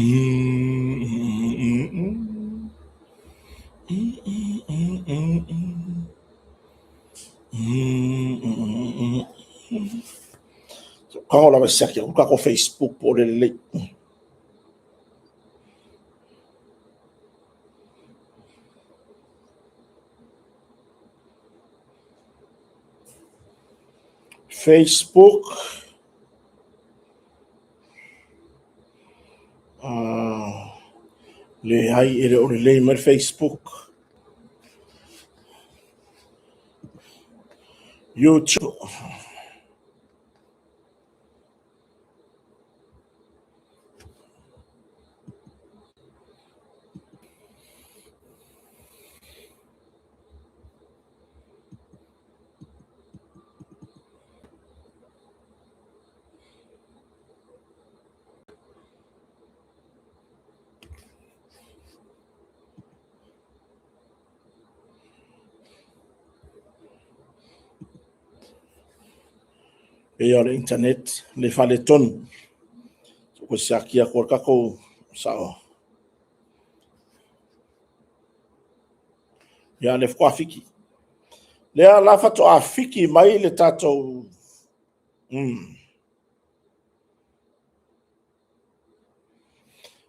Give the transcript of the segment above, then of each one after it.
Quand on va chercher, on va Facebook pour les Facebook, les high et les Facebook, YouTube. Et l'internet, les faletons. Ko sakia ko kako sao. Ya le kwa fiki. Le la fato afiki mai le tato.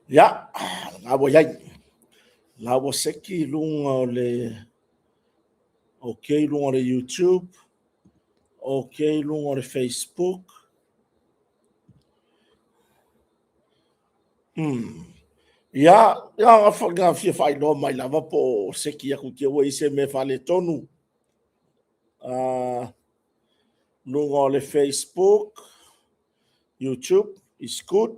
Ya, ngabo yai. La wo seki lunga le okay lunga le YouTube. Okay lunga le Facebook. Ya nga fia fai no mai lava po seki ya ku ke wo ise me fale tonu. Lunga le Facebook, YouTube is good.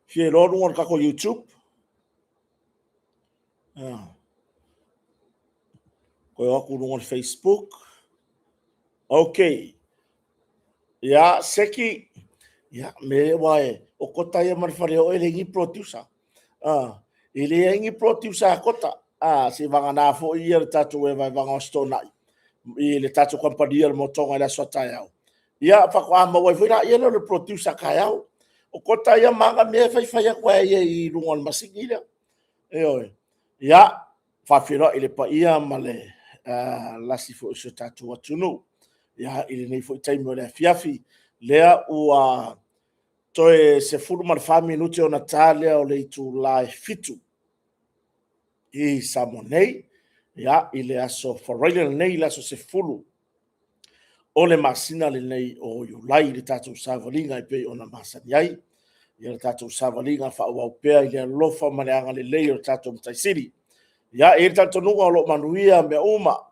Fie lo lunga kako YouTube. Ko aku lunga Facebook. Okay. Ya seki ya me wae o kota ia marfare o ele ngi producer. Ele ngi producer kota. Se vanga na fo ia tatu e vai vanga stona. Ile tatu company mo tonga la sota ya. Ya fa ko ama wai fira ia le producer ka ya. O kota ia manga me fai ya kwa ia I lunga masigila. Ya fa fira ile pa ia male la si fo so tatu watuno. Ya ile nei fo time le fiafi lea ua toe se fulu mal fami nuti o Natalia o le tu lai fitu I Samonei ya ile aso foreign nei la so se fulu o le masina le nei o yo lai le tatu savalinga I pe ona masani ai ya le tatu savalinga fa wa pe ile lofa maleanga le lei o tatu mtaisiri ya ile tatu nunga o lo manuia me uma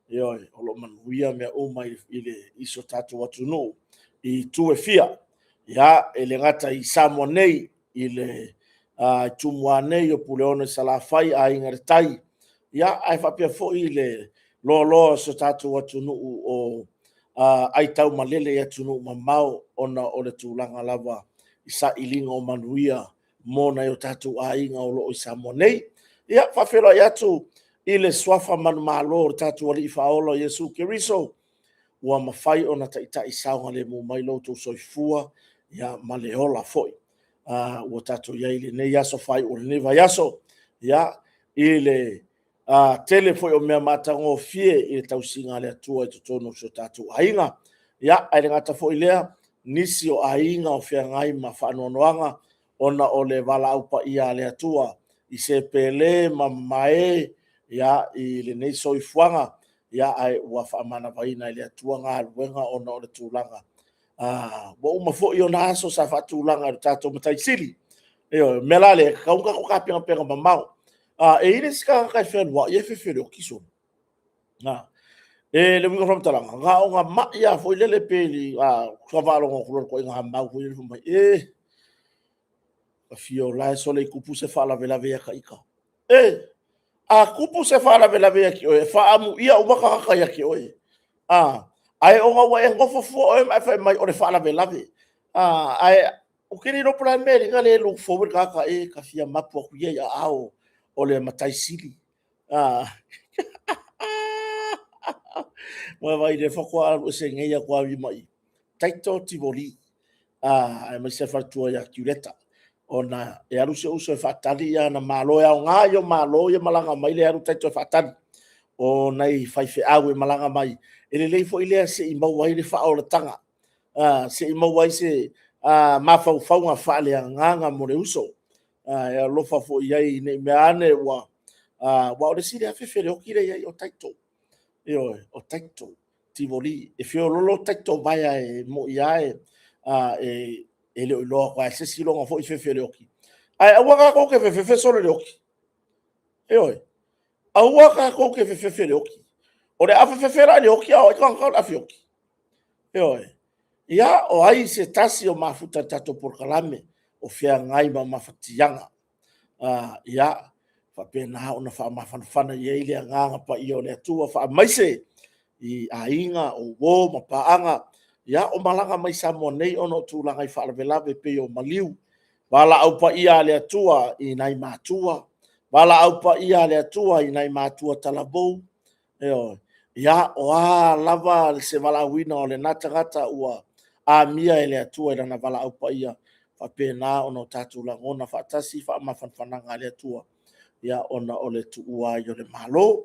yo o lo manuia me uma ile iso tatu watu no I tu e fia ya ele ngata I Samonei ile tumuane o puleone salafai a ingertai ya ai fa pe fo ile lo so tatu watu no o ai tau malele ya tunu mamau ona o le tulanga lava isa ilinga o manuia mona yo tatu a inga o lo I Samonei ya fa fela ya tu ile swafa man malo tatu wali faolo Yesu Keriso ua mafai ona taita isaunga le mo mai lo to soifua ya maleola foi ua tatu ya ile ne yaso fai o ne va yaso ya ile tele foi o mea matango fie ile tausinga le atua I totono so tatu ainga ya ai ngata foi lea nisi o ainga o fia ngai mafanonoanga ona o le vala upa ia le atua I se pele mamae ya ile nei soifuanga ya ai ua whaamana vaina ile atua ngā ruenga ona o le tūlanga. Wa uma fo I o naso sa wha tūlanga o tātou matai siri. Mela le kaunga ko ka penga mamau. E ine sika kai whenua, I e whewhere o kiso. Le winga from talanga. Ngā o ngā maia fo I lele peli, kua wārongo kuror ko I ngā mau ko I le fumai. A fio lai so le kupu se whala vela vea ka ika. A kupu se whala vela vea ki oe, whaamu ia o makakaka ia ki oe. Ai o ngā wae ngofo fo oe mai whai mai o le whala vela ve. Ai o kiri no plan meri ngā le look forward kaka ka fia mapu aku ia ia ao o le matai sili. Mai vai le whakua alu se ngeia kua vi mai. Taito tivoli. ai mai se fatua ya kiuleta ona e aru se uso e fatali ya na malo ya ngayo malo ya malanga mai le aru taito fatali o nei fai fe awe malanga mai ele le fo ile se i mau wai le fa o tanga se i mau wai se ma fa fa nga fa le nganga mo le uso ya lo fa fo ia nei me ane wa o le sile a fe fe o kire ia o taito io o taito ti voli e fio lo taito vai e mo ia e le lo kwa se silo nga fo i fe fe o ki ai awa ka ko ke fe fe solo le o ki io awa ka ko ke fe fe le o ki o le afa fefera le oki o kan kan afi oki ia o ai se tasi o mafuta tato por kalame o fia ngai ma mafatianga ia fa pena ona fa mafana ye ile nganga pa io le tua fa maise i ainga o wo ma paanga ia o malanga mai sa mo nei ono tu langa i fa le lave pe o maliu wala au pa ia le tua i nai matua wala au pa ia le tua i nai matua talabou ia o lava se vala wina o le natagata ua mia ele atua i lana vala au pa ia fa pena ona tatu la ngona fa tasi fa mafanfanaga le atua ia ona o le tuua i o le malo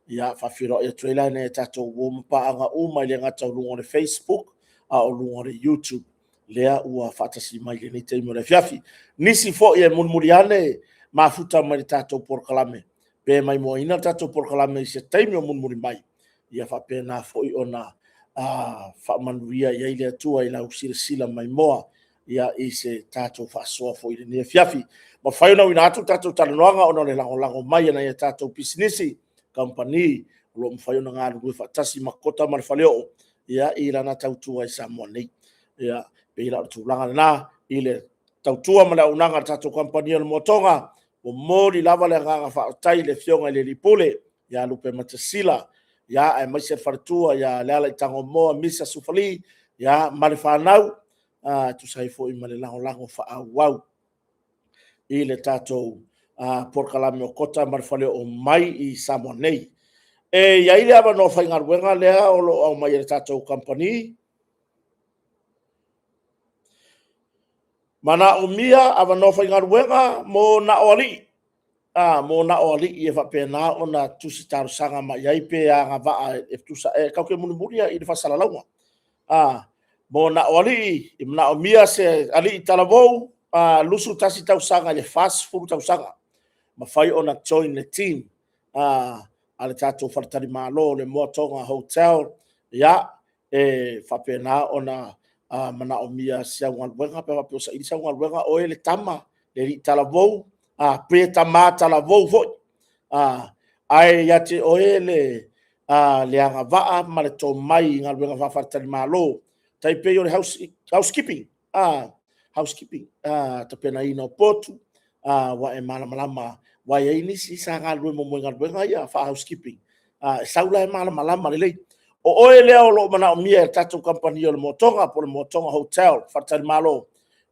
ia fa firo e trailer ne tatu wo mpaaga uma i le ngata o lungo le Facebook o lungo le YouTube lea ua fa tasi mai le ni teimo le fiafi nisi fo ia mulmuriane mafuta mai le tatu por kalame pe mai mo ina tatu por kalame i se teimo mulmuri mai ia fa pena foi ona fa manuia ia ile tua ila usila mai moa ia i se tato fa so foi le fiafi ma fai ona ina atu tato talanoanga ona le lango mai na ia tato business company lo mfai ona ngalu fa tasi makota mal faleo ia ila na tautua i samoni ia ila tu langa na ile tautua mala unanga tato company le motonga o moli lava le nga fa tai le fionga le lipole ia lupe matasila ya ai mai se fartua ya lela tango mo misa sufali ya malifanau tu sai fo i male lango fa au ile tato por kalame o kota marfale o mai i samonei ya ile aba no fainga wenga le o mai le tato company mana o mia aba no fainga wenga mo na oli mo na oli e fa pena ona tusi taru sanga ma yai pe nga va e tusa e ka ke munu buria i fa sala lawa mo na oli i na o mia se ali talavo lusu tasi tau sanga le fast food tau sanga ma fai ona join the team ale tato fartari malo le motonga hotel ya e fa pena ona mana o mia se ngal wenga pe pa sa i sa ngal wenga o ele tama le talavo pe tamata la vo ai ya te oele le anga va ma le to mai ngal wenga fa fartali malo tai pe your housekeeping housekeeping te pena ino potu wa e mala malama wa e ni si sa ngal mo ngal wenga ya fa housekeeping saula e mala malama le o oele o lo mana o mia tatu company o motonga por motonga hotel fartali malo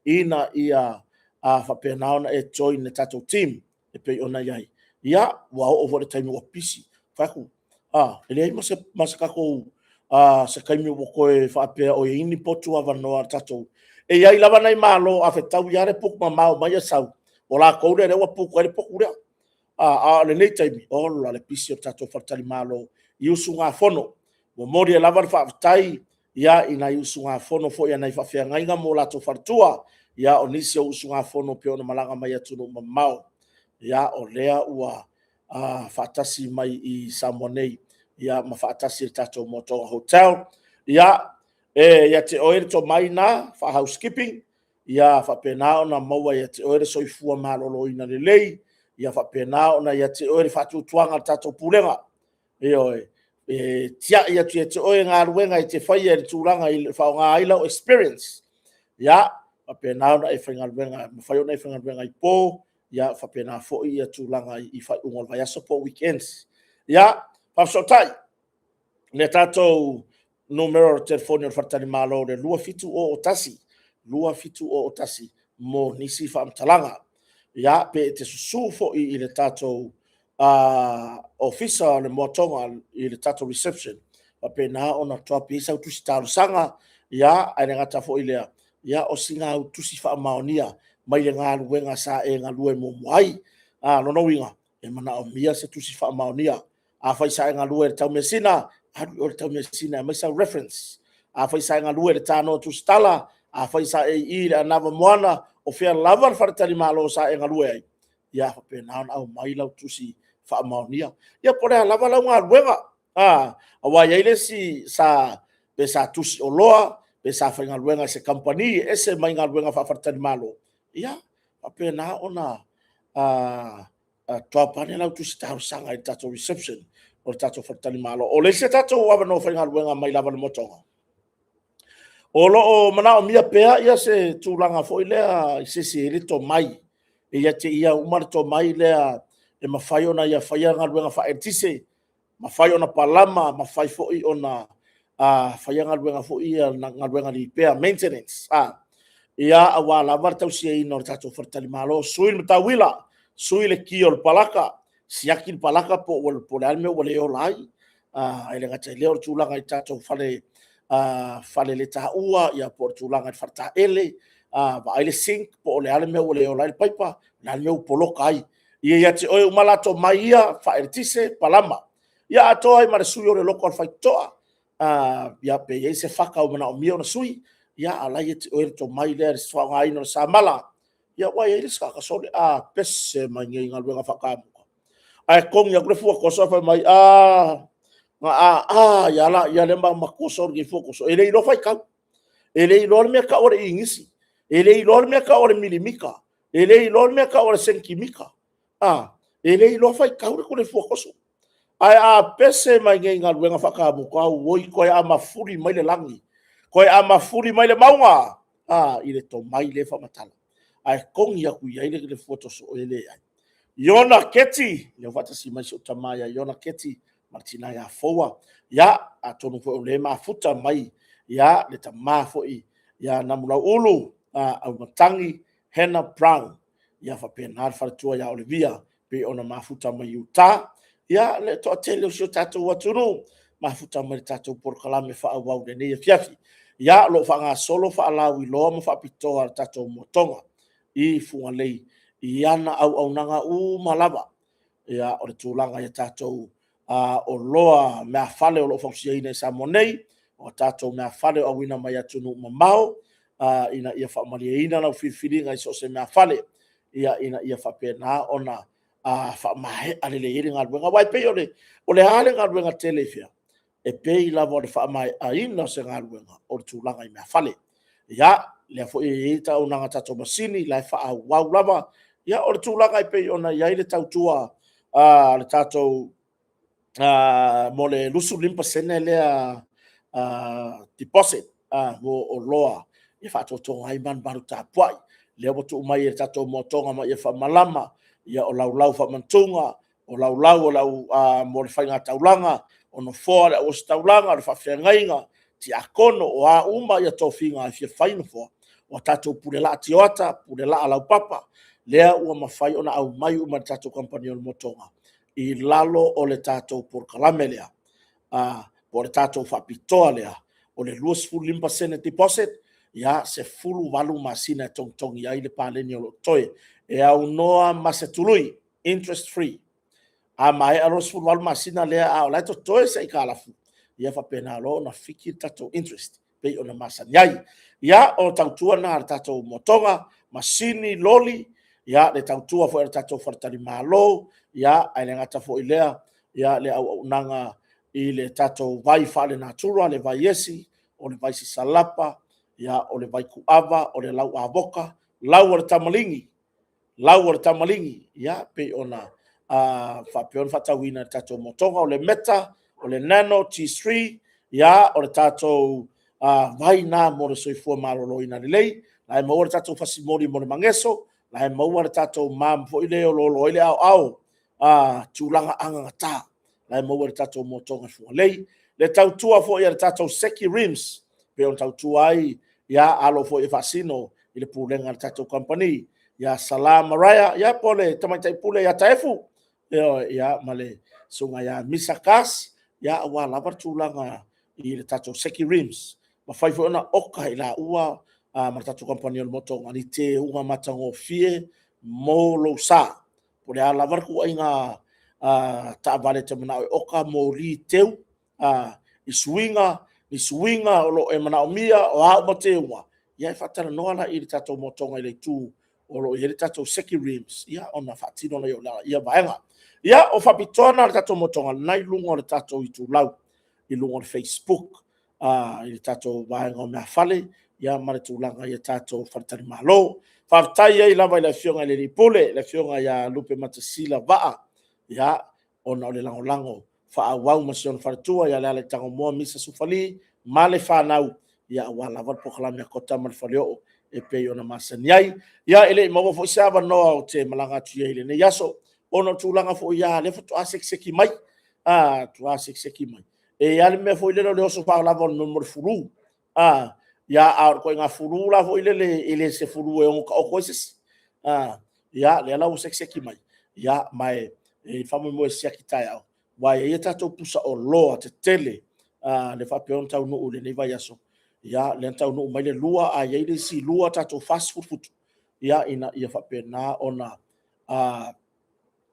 ina ia fa pena ona e join the tato team e pe ona yai ia wa over the time wa pisi fa ku ele ai mas ka ko se kai mi wo ko e fa pe o ini potu ava no tato e ia lava nai malo a fe tau yare puk ma mau mai sau o la ko re wa puk re puk re le nei time o la le pisi o tato fatali malo yusu nga fono mo mori lava fa tai ia ina yusu nga fono fo ia nai fa fe nga mo la to fartua ia o nisi o usunga fono pe ona malanga mai atu no mamao ia o lea ua fatasi mai i Samonei ia ma fatasi tato moto hotel ia ia te oere to mai na fa housekeeping ia fa pena ona maua ia te oere soifua malolo ina lelei ia fa pena ona ia te oere fatu tuanga tato pulenga tia ia te oere ngā ruenga i te whaia i tūranga i fa ngā ilo experience ia fa pena ona e whainga ruenga mawhai ona e whainga ruenga i pō ia fa pena fo ia tūranga i whai ungol vai aso po weekends ia pa sotai le tatou numero telefoni o fatani malo le lua fitu o otasi mo nisi fa mtalanga ya pe te susu fo i le tatou officer le motonga i le tatou reception pa pe na ona toa pisa tu staru sanga ya ai ngata fo i le ia o singa tusi whaamaonia mai le ngā luenga sa e ngā lue mo mai lono winga e mana o mia se tusi whaamaonia a whai sa e ngā lue le tau mesina o le tau mesina mai sa reference a whai sa e ngā lue le tāno tusi tala a whai sa e i le anawa moana o whea lava le wharatari malo sa e ngā lue ai ia whape naon au mai lau tusi whaamaonia ia pore a lava lau ngā luenga a wa yaile si sa pe sa tusi o loa pe sa fa ngā luenga se company ese mai ngā luenga whafatani malo ia pe na ona toa pane lau tusi tau sanga i tato reception o tato whafatani malo o le se tato wawa no whainga luenga mai lava le motonga o lo o mana o mia pea ia se tūlanga fo i lea i se se rito mai ia te ia umar to mai lea e mawhai ona ia whaia ngā luenga whaetise mawhai ona palama mawhai fo i ona whaia ngā ruenga fo ia ngā ruenga repair maintenance ia awa lawar tau sia ino o tato whartali malo sui le tawila sui le ki o le palaka siaki le palaka po le alme o le o lai ai le ngata leo tūlanga i tato whale le taua ia po le tūlanga i wharta ele va ai le sink po le alme o le o lai paipa le alme o poloka ai ia te oe umalato mai ia whaeritise palama ia atoa ai mare sui o le loko al whaitoa ia pe ye se faka o mana o mio na sui ia ala ye o to mai le so nga ino sa mala ia wa ye ska ka so pese mai ngai nga luenga faka ai kong ya grefu ko so fa mai ya la ya le ma ko so ge fo ko so ele lo fai ka ele lo me ka ore ingisi ele lo me ka ore milimika ele lo me ka ore senkimika ele lo fai ka ore ko le fo ko so ai pese mai ngai ngā luenga whakamuka woi koe a mafuri mai le langi koe a mafuri mai le maunga i le to mai le whamatala ai kongi aku iai le foto so ele ai Iona Keti le watasi mai so tamaya Iona Keti Martina ya foa ya atonu fo le mafuta mai ya le tama fo i ya namula ulu au matangi Hannah Brown ya fa penar fartua ya Olivia pe ona mafuta mai Utah ia le to tele o tato watunu mafuta mai tato por kalame fa au de ne fiafi ia lo fa nga solo fa la wi lo mo fa pito al tato motonga i fu lei ia na au nanga malava ia o le tulanga ia tato o loa me fale o lo fa sia ina sa monei o tato me fale o wina mai atunu mamao ina ia fa mali ina na fifili ngai so se me fale ia fa pena ona fa mai ale le iri ngā ruenga wai pe ole hale ngā ruenga telefia e pe i lava ole fa mai a ina se ngā ruenga o le tūlanga i mea fale ia le fo i ta o nanga tato masini lai fa a wau lava ia o le tūlanga i pe i ona iai le tautua le tato mo le lusu limpa sene lea deposit mo o loa ia fa atotonga ai man baru tapuai le o tu mai e tato motonga ma ia fa malama ia o lau fa mantunga o lau o lau mo le whainga taulanga o no fōra o se taulanga o le whawhiangainga ti akono o a uma ia tōwhinga i fia whaino fōa o tatou pule la ti oata pule la lau papa lea ua mawhai ona au mai uma le tatou company o le motonga i lalo o le tatou por kalame lea po le tatou whapitoa lea o le 25% deposit ia se fulu walu masina tongtongi ai le paleni o lo toe e au noa masetului interest free mai aros fulu walu masina lea au lai to toe se ikalafu ia fa pena lo na fiki tato interest pe ona masani ai ia o tautua na tato motonga masini loli ia le tautua fo tato fartali malo ia ai le ngata fo ilea ia le au nanga i le tato vai fale natura le vai yesi o le vai salapa ia o le vai kuava o le lau avoka lau o le tamalingi ia pe ona fa peon fatawina tato motonga o le meta o le nano T3 ia o le tato vai na mo le soifua malolo ina lei lai mo le tato fasimori mo le mangeso lai mo le tato mam fo ile o lolo ile au tulanga anga ta lai mo le tato motonga fo lei le tautua fo ia le tato seki rims pe on tautua ai ia alo fo e fasino ile pulenga le tato company ia salama raya ia pole tamatai pule ia taefu ia male sunga ia misakas ia wa lavar tulanga i le tato seki rims ma fai fo na oka ila ua matatu company o motonga ni te unga matango fie mo lo sa po le ala varku ainga ta vale te mana oka mo li teu i swinga o lo e mana o mia o a mo te unga ia fatala no ala i tato motonga i le tu o lo i tato seki rims ia ona fatino na yo la ia vaenga ia o fapitona le tato motonga nai lungo le tato i tu lau i lungo le Facebook i le tato vaenga o mea fale ia mare tūlanga ia tātou wharatari malo. Whaatai ei lava i la fionga le ripule, la fionga ia lupe matasila waa. Ia, ona o le lango lango, whaawau masion wharatua, ia lea le tango moa misa sufali, male whanau, ia wala wat pokalami a kota male whaleo, e pei ona masaniai. Ia ele mawa fo isawa noa o te malanga tuia ile ne yaso, ona tūlanga fo ia le fo tua seki mai, tua seki mai. E ale mea fo ile le oso whaalava o numero furu, ya a ko nga furu la fo ile se furu e on ko koises ya le la o seki mai ya mai e famo mo se kitai au wa ye tato pusa o lo te tele le fa pe on tau no le ne va yaso ya le tau no mai le lua a ye le si lua tato fast food ya ina ia fa pe na ona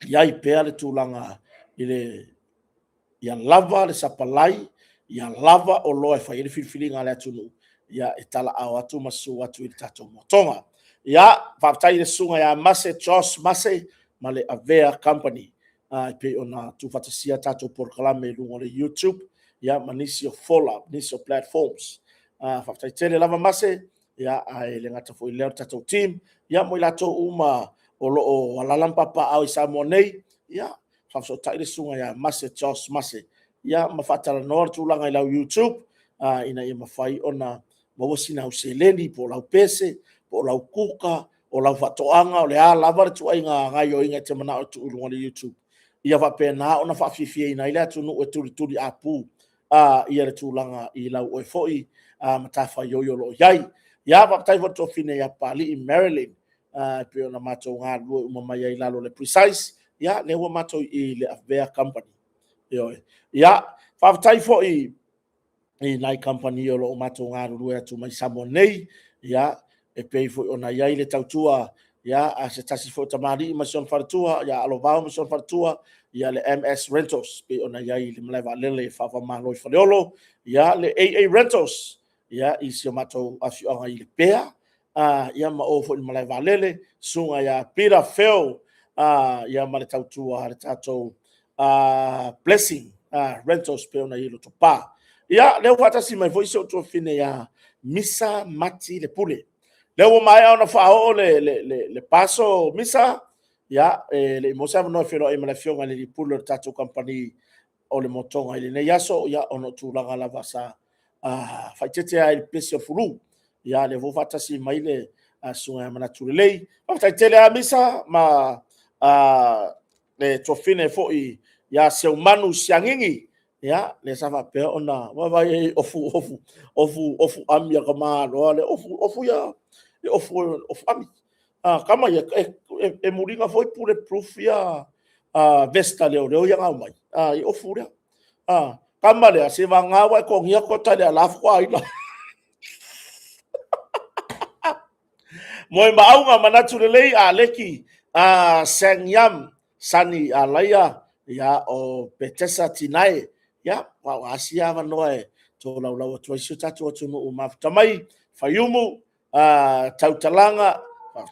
ya i pe le tulanga ile ya lava le sapalai ya lava o lo e fa ye filfilinga le tunu ia e tala au atu masu atu i tatou motonga. Ia, whaatai le sunga ia Mase Joss Mase, ma le Avea Company. Pe ona tu whatasia tatou porkalame lungo le YouTube, ia ma nisi o follow, nisi o platforms. Whaatai tele lava Mase, ia ai le ngata fo i leo tatou team, ia mo i lato uma o lo o alalampapa au i Samoa nei, ia, whaatai le sunga ia Mase Joss Mase. Ia, ma whaatala noa tūlanga i lau YouTube, ina ia mawhai ona mo sina o seleni po lau pese po lau kuka o lau fatoanga o le a lava tu ai ngai o inga te mana o tu ulunga le YouTube ia va pena ona fa fifie ina ile tu no e turi apu ia le tulanga i lau o foi matafa yo lo yai ia va tai vo to fine ia pali in Maryland pe ona mato nga lu mo mai ia lo le precise ia le wo mato i le Avea Company ia fa tai fo i nai company o lo mato ngā ruru atu mai Samoa nei, ia, e pei fo ona iai le tautua, ia, a se tasi fo tamari i masion wharatua, ia, alo vau masion wharatua, ia, le MS Rentals, pe ona iai le malaiwa lele whawa māloi whareolo, ia, le AA Rentals, ia, i si o mato awhionga i le pea, ia, ma o fo i malaiwa lele, sunga ia Peter Fell, ia, ma le tautua, le tatou Blessing, Rentals, pe ona i lo topa, ia leo fatasi mai foi so to fine ya misa mati le pule leo mai ona fa o le paso misa ya le mosa no fero e mala fionga le pule tato company o le motonga ile ne yaso ya ono tu la la vasa fa tete ai pesio fulu ya le vo fatasi mai le sunga mana tu le fa tele a misa ma le to fine foi ya se umanu siangingi ya le sava pe ona wa vai ofu ami ya kama lo le ofu ya ofu ami kama ya e muringa foi pure proof ya vesta le o ya mai i ofu ya kama le se va nga wa ko ngia ko ta le la fwa ina moi ma au nga manatu le a leki sengyam sani alaya ya o petesa tinai ya wa asia va noe to lau to isu tatu o tumu o mafta mai fayumu tautalanga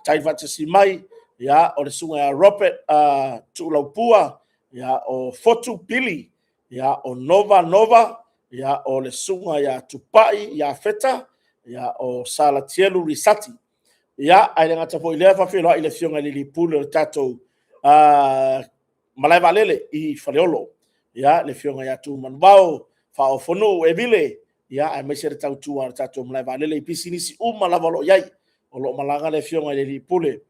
tai fatasi mai ya o le sunga ya Robert tu lau pua ya o fotu pili ya o nova ya o le sunga ya tupai ya feta ya o salatielu risati ya ai ngata fo ile fa filo ile fionga li pulo tatu malai valele i faleolo ya le fionga ya tu manbao fa ofonu e vile ya ai mesere tau tu ar tatu malai valele i pisinisi malavalo yai o lo malanga le fionga le pule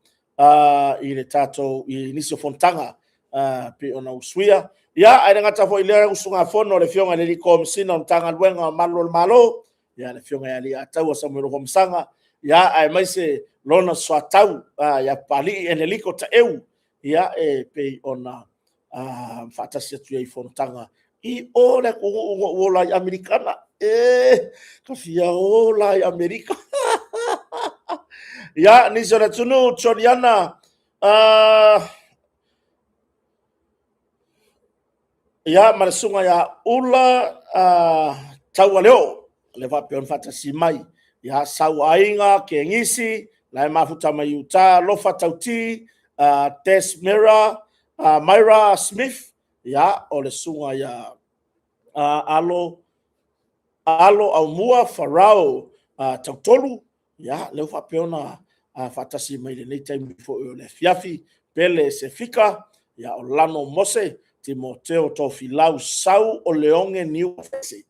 i le tatu i nisi fontanga pe ona uswia ya ai ngata fo ile usunga fono le fionga le kom sina tanga luenga malo ya le fionga ya li atau samuel homsanga ya ai mese lona swatau ya pali eneliko ta eu ya pe ona fatasi tu ai fontanga i ora ko ola americana ka fia ola america Ya ni sona tunu choriana ya marasunga ya ula tau leo le va pe on fata simai ya sau ainga ke ngisi la mafuta mai uta lo fata uti Tess Mira Myra Smith ya o le sunga ya alo au mua farao tautolu ya le fa pe ona fata simai le nei time fo le fiafi pele se fika ya Orlando Mose Timoteo Tofilau sau o leonge niu fese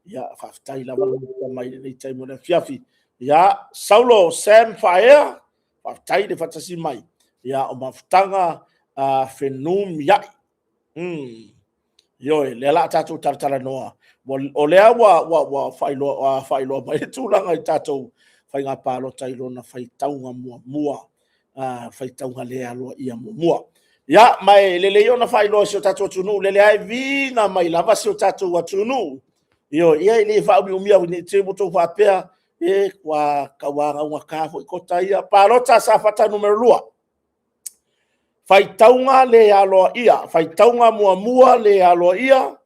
ya faftai la wala mai nei time le fiafi ya Saulo Sam Fire faftai de fatasi mai ya o mafutanga fenum ya yo le la tatu tartala noa o le wa failo mai tu langa i tatu fai nga palo tailo na fai taunga mua fai taunga le alo ia mua ya mai le yo na failo so tatu tunu le ai vina mai lava so tatu wa tunu yo ia ile fa umia ni tebo to fa pea kwa kawanga wa kafo ko taia palo ta safata numero lua fai taunga le alo ia fai taunga mua le alo ia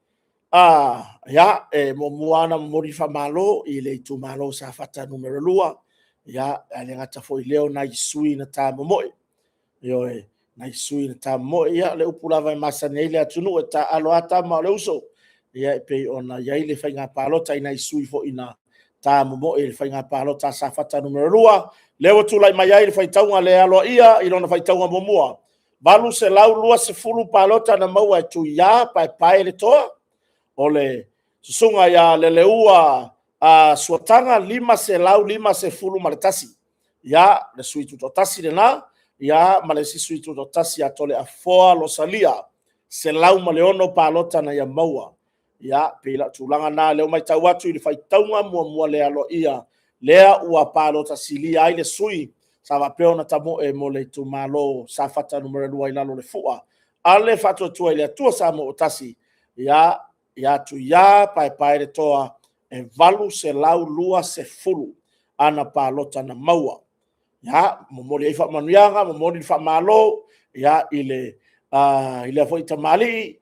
ya moana mori fa malo i le tu malo sa fata numero lua ya ale ngata foi leo na isui na ta mo yo na isui na ta mo ya le upula vai masane ile atunu ta alo ata ma le uso ya pe ona ya ile fa nga palota ina isui fo ina ta mo ile fa nga palota sa fata numero lua leo tu lai mai ile fa taunga le alo ia i lona fa taunga mo balu se lau lua se fulu palota na maua tu ya pai le toa ole sunga ya leleua suatanga lima se fulu maletasi ya le suitu totasi le na ya malesi suitu totasi ya tole afoa losalia se lau maleono palota na ya maua ya pila tulanga na leo mai tau watu ili fai taunga mua le alo ia lea ua palota silia ai le sui sa peo na tamo mo le tu malo sa fata numero 2 ilalo le fua ale fato tu ile tu sa mo tasi ya tu ya pai de toa valu se lau lua se fulu ana palota na maua ya momoli ai fa manuanga momoli fa malo ya ile foi tamali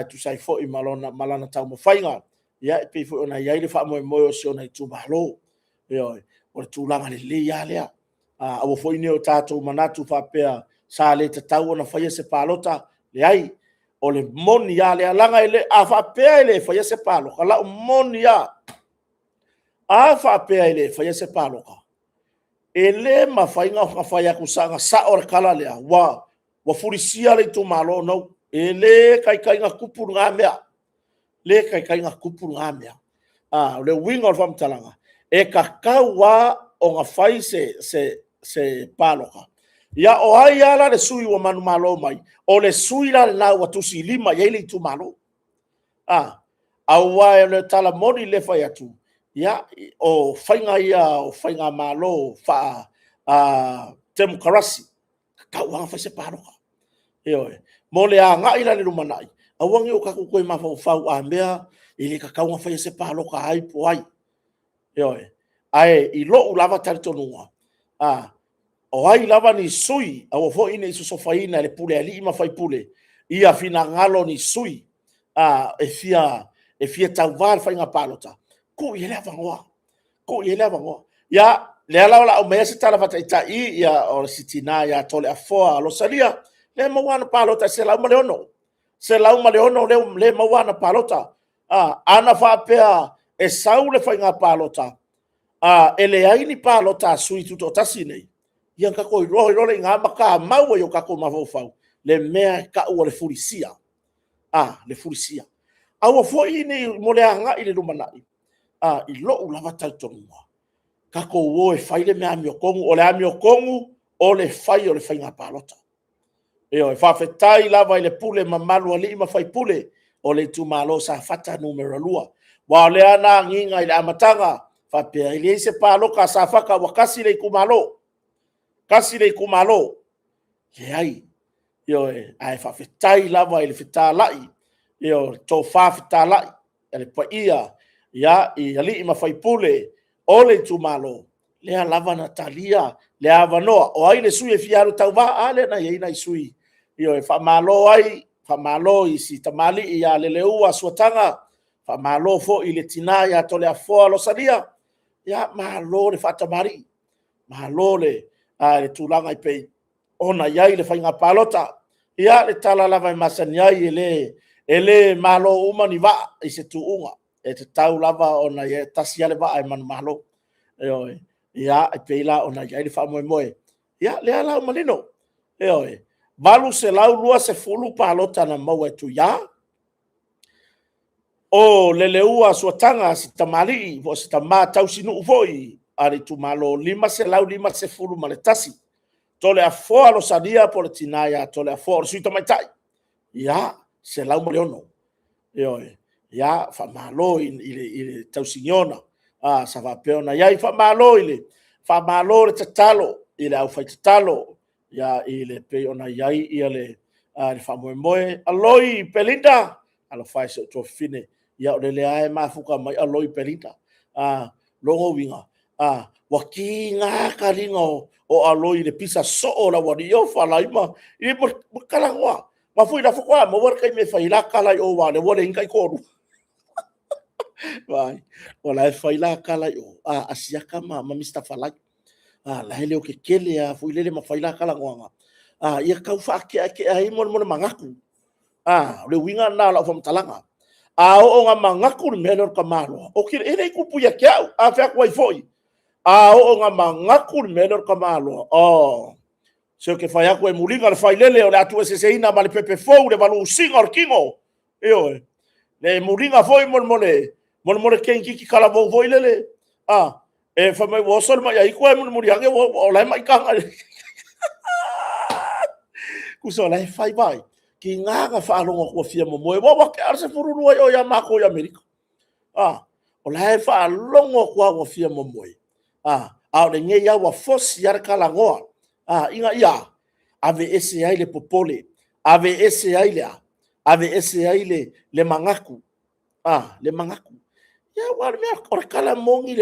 tu sai foi malana tau mo fainga ya pe foi ona ya ile fa mo so na tu malo yo o tu langa le ya le a foi ne o tato manatu fa pea sa le tau na fa se palota le ai o le moni ya le alanga ele a fa pea ele fa se palo kala moni ya a fa pea ele fa se palo ka ele mafainga faya kusanga sa or kala le wa furisia le tu malo no ele kai nga kupuru ngamea le kai nga kupuru ngamea le wing of talanga e kakawa o nga fai se palo ka ya o ai ala le sui wa manu malo mai o le sui la na wa tusi lima ya ile tu malo awa le tala moni le faya tu ya o fainga malo fa demokrasi ka wang fa se paro yo mo le anga ila le lumanai awang yo ka ku ko ma fa ambea ile ka wang fa se paro ka ai po ai yo ai i lo ulava tanto nua o ai lava ni sui o fo ine su sofaina le pule ali ma fai pule ia fina ngalo ni sui e fia tavar fa inga palota ko ile avangoa ya le ala o me se tala fata itai ya o sitina ya tole afoa lo salia le mawana palota se la maleono le mawana palota ana fa pea e saule fa inga palota ele ai ni palota sui tuto tasine yang ka ko ro le nga maka mau yo ka ko mafau le mea ka o le furisia le furisia awa fo ini mo le anga ile lumanai i lo ulava tautonga ka ko wo e faile me amio kongu o le fai o le fainga palota e fa fetai lava ile pule mamalu ali ma fai pule o le tu malo sa fata numero lua wa le ana nginga ile amatanga fa pe ile se palo ka sa faka wakasi le kumalo ye ai yo ai fa fetai lava ile fetalai yo to fa fetalai ele pa ia ya i ali ma fai pule o le tu malo lea lava na talia le avanoa o ai le sui e fiaru tau va ale na ye na sui io e fa malo ai fa malo I si tamali I a le leua suatanga fa malo fo I le tina ya to le afo lo salia ya malo le fa tamari malo le le tulanga I pe ona yai le fainga palota ia le tala lava I masani ai ele malo umani va I se tuunga e te tau lava ona ye tasia le va ai man malo oi ia e peila ona ia le fa moe ia le ala malino oi valu se lau lua se fulu palota na mau e tu ia o le leua suatanga si tamali vo si tama tau sinu uvoi ari tu malo lima se lau lima se fulu maletasi tole a foa lo sadia po le tinaya tole a foa o suita mai tai ia se lau maliono oi ia fa malo I tau signona sa va peona ia fa malo fa malo le tatalo ile au fai tatalo ia ile pe ona ia le fa moe aloi pelinda alo fai so to fine ia o le ai mafuka mai aloi pelinda longo winga wakinga karingo o aloi le pisa so o la wadi o fa laima I kala wa ma fui la fukwa mo war kai me fai la kala o wa le wole inkai koru vai ola fai la kala o asiaka ma Mr. Falai la hele o ke kele fui lele ma fai la kala ngoanga ia kau fa ke ai mo mangaku le winga na la fam talanga o nga mangaku le menor kamalo o ke ere kupu ya kiau fa ko foi o nga mangaku le menor kamalo se ke fai ako e mulinga le fai lele o le atu se ina ma le pepe fou le valu singa or kingo le mulinga foi mo le kenki kala vo voi lele e fa mai wo sol mai ai ko e mo riange o lai mai kanga ku so lai fai vai ki nga fa longo ko fia mo wa ke ar se furu o ya mako ya amerika o lai fa longo ko fia mo o le nge ya wa fos yar kala ngoa inga ia ave ese ai le popole ave ese ai le mangaku le mangaku ya war me or kala mongi